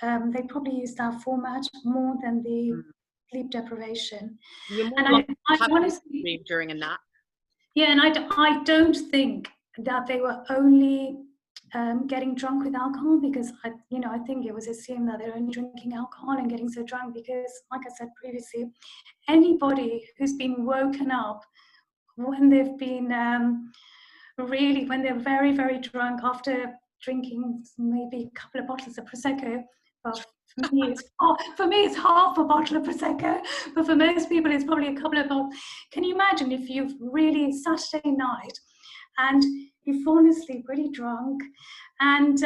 they probably used that format more than the sleep deprivation. You're more And likely to have honestly, a dream during a nap. yeah, and I don't think that they were only getting drunk with alcohol, because I think it was assumed that they're only drinking alcohol and getting so drunk because, like I said previously, anybody who's been woken up when they've been when they're very, very drunk after drinking maybe a couple of bottles of Prosecco, well, for me it's half a bottle of Prosecco, but for most people it's probably a couple of bottles. Can you imagine if you've really Saturday night and you've fallen asleep really drunk, and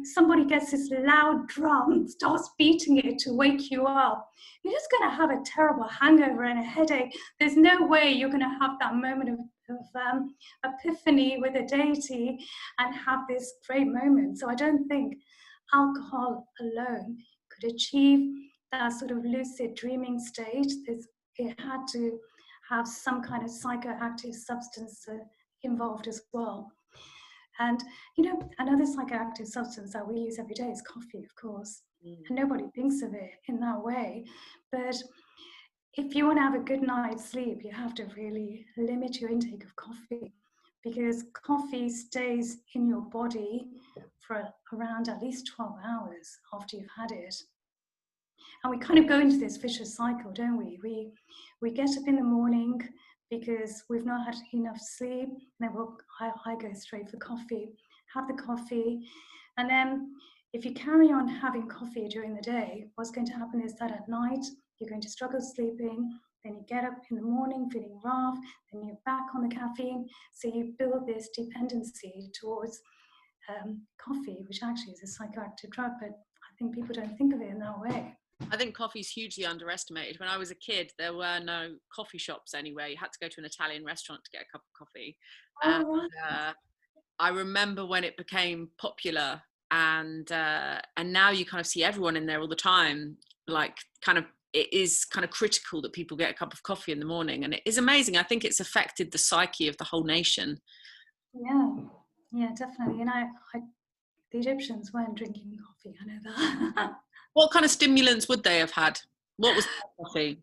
somebody gets this loud drum, starts beating it to wake you up? You're just going to have a terrible hangover and a headache. There's no way you're going to have that moment of epiphany with a deity and have this great moment. So I don't think alcohol alone could achieve that sort of lucid dreaming state. It had to have some kind of psychoactive substance involved as well. And, you know, another psychoactive substance that we use every day is coffee, of course. And nobody thinks of it in that way. But if you want to have a good night's sleep, you have to really limit your intake of coffee, because coffee stays in your body for around at least 12 hours after you've had it. And we kind of go into this vicious cycle, don't we? We get up in the morning because we've not had enough sleep, and then I go straight for coffee, have the coffee, and then if you carry on having coffee during the day, what's going to happen is that at night you're going to struggle sleeping, then you get up in the morning feeling rough, then you're back on the caffeine, so you build this dependency towards coffee, which actually is a psychoactive drug, but I think people don't think of it in that way. I think coffee's hugely underestimated. When I was a kid, there were no coffee shops anywhere. You had to go to an Italian restaurant to get a cup of coffee. I remember when it became popular, and now you kind of see everyone in there all the time. Like, kind of, it is kind of critical that people get a cup of coffee in the morning, and it is amazing. I think it's affected the psyche of the whole nation. Yeah, definitely. And the Egyptians weren't drinking coffee, I know that. What kind of stimulants would they have had? What was coffee?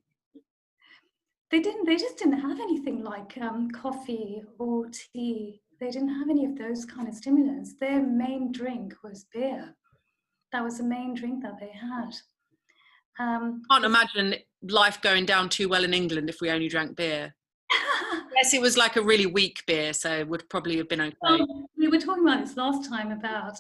They just didn't have anything like coffee or tea. They didn't have any of those kind of stimulants. Their main drink was beer. That was the main drink that they had. Can't imagine life going down too well in England if we only drank beer. Yes, it was like a really weak beer, so it would probably have been okay. Well, we were talking about this last time about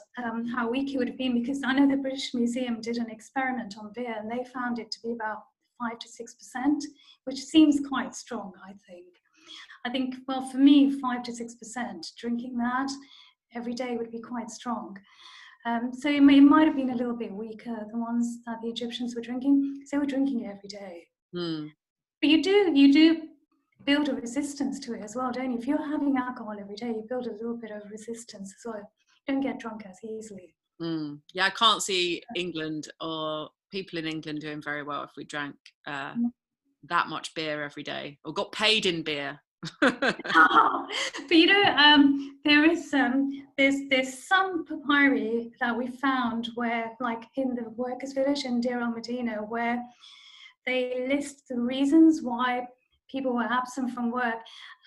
how weak it would have been, because I know the British Museum did an experiment on beer and they found it to be about 5 to 6%, which seems quite strong, I think. I think, well, for me, 5 to 6%, drinking that every day would be quite strong. So it might have been a little bit weaker, the ones that the Egyptians were drinking, because they were drinking it every day. But you do build a resistance to it as well, don't you? If you're having alcohol every day, you build a little bit of resistance as well. don't get drunk as easily. Yeah, I can't see England or people in England doing very well if we drank that much beer every day or got paid in beer. But you know, there's some papyri that we found where, like in the workers' village in Deir el-Medina, where they list the reasons why people were absent from work,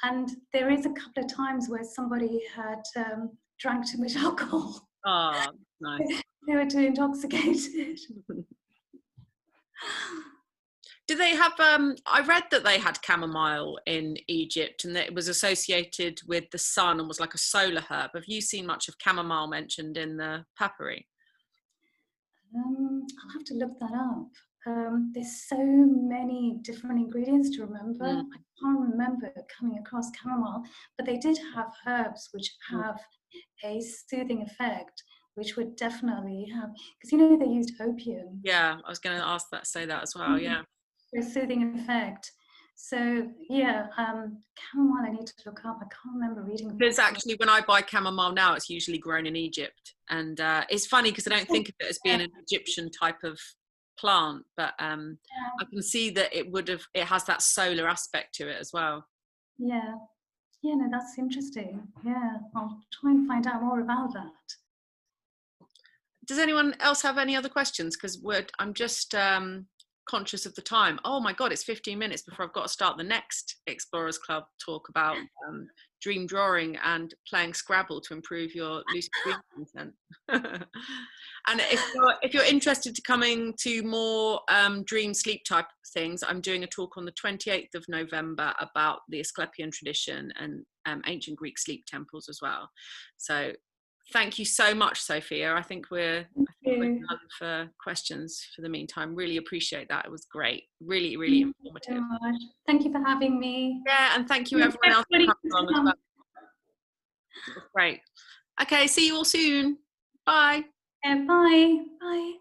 and there is a couple of times where somebody had drank too much alcohol. Oh, nice. They were too intoxicated. Do they have, I read that they had chamomile in Egypt and that it was associated with the sun and was like a solar herb. Have you seen much of chamomile mentioned in the papyri? I'll have to look that up. There's so many different ingredients to remember. I can't remember coming across chamomile, but they did have herbs which have a soothing effect, which would definitely have, because you know they used opium. Yeah, I was going to say that as well. Yeah, for a soothing effect. So yeah, chamomile I need to look up. I can't remember reading. Because actually, when I buy chamomile now, it's usually grown in Egypt, and it's funny because I don't think of it as being an Egyptian type of plant, but I can see that it has that solar aspect to it as well. Yeah, no, that's interesting. Yeah, I'll try and find out more about that. Does anyone else have any other questions? Because I'm just conscious of the time. Oh my God, it's 15 minutes before I've got to start the next Explorers Club talk about dream drawing and playing Scrabble to improve your lucid dream content. And if you're interested to coming to more dream sleep type things, I'm doing a talk on the 28th of November about the Asclepian tradition and ancient Greek sleep temples as well. So thank you so much, Sophia. I think we're done for questions for the meantime. Really appreciate that. It was great. Really, really informative. Thank you for having me. Yeah, and thank you everyone else for coming along as well. It was great. Okay, see you all soon. Bye. Bye. Bye.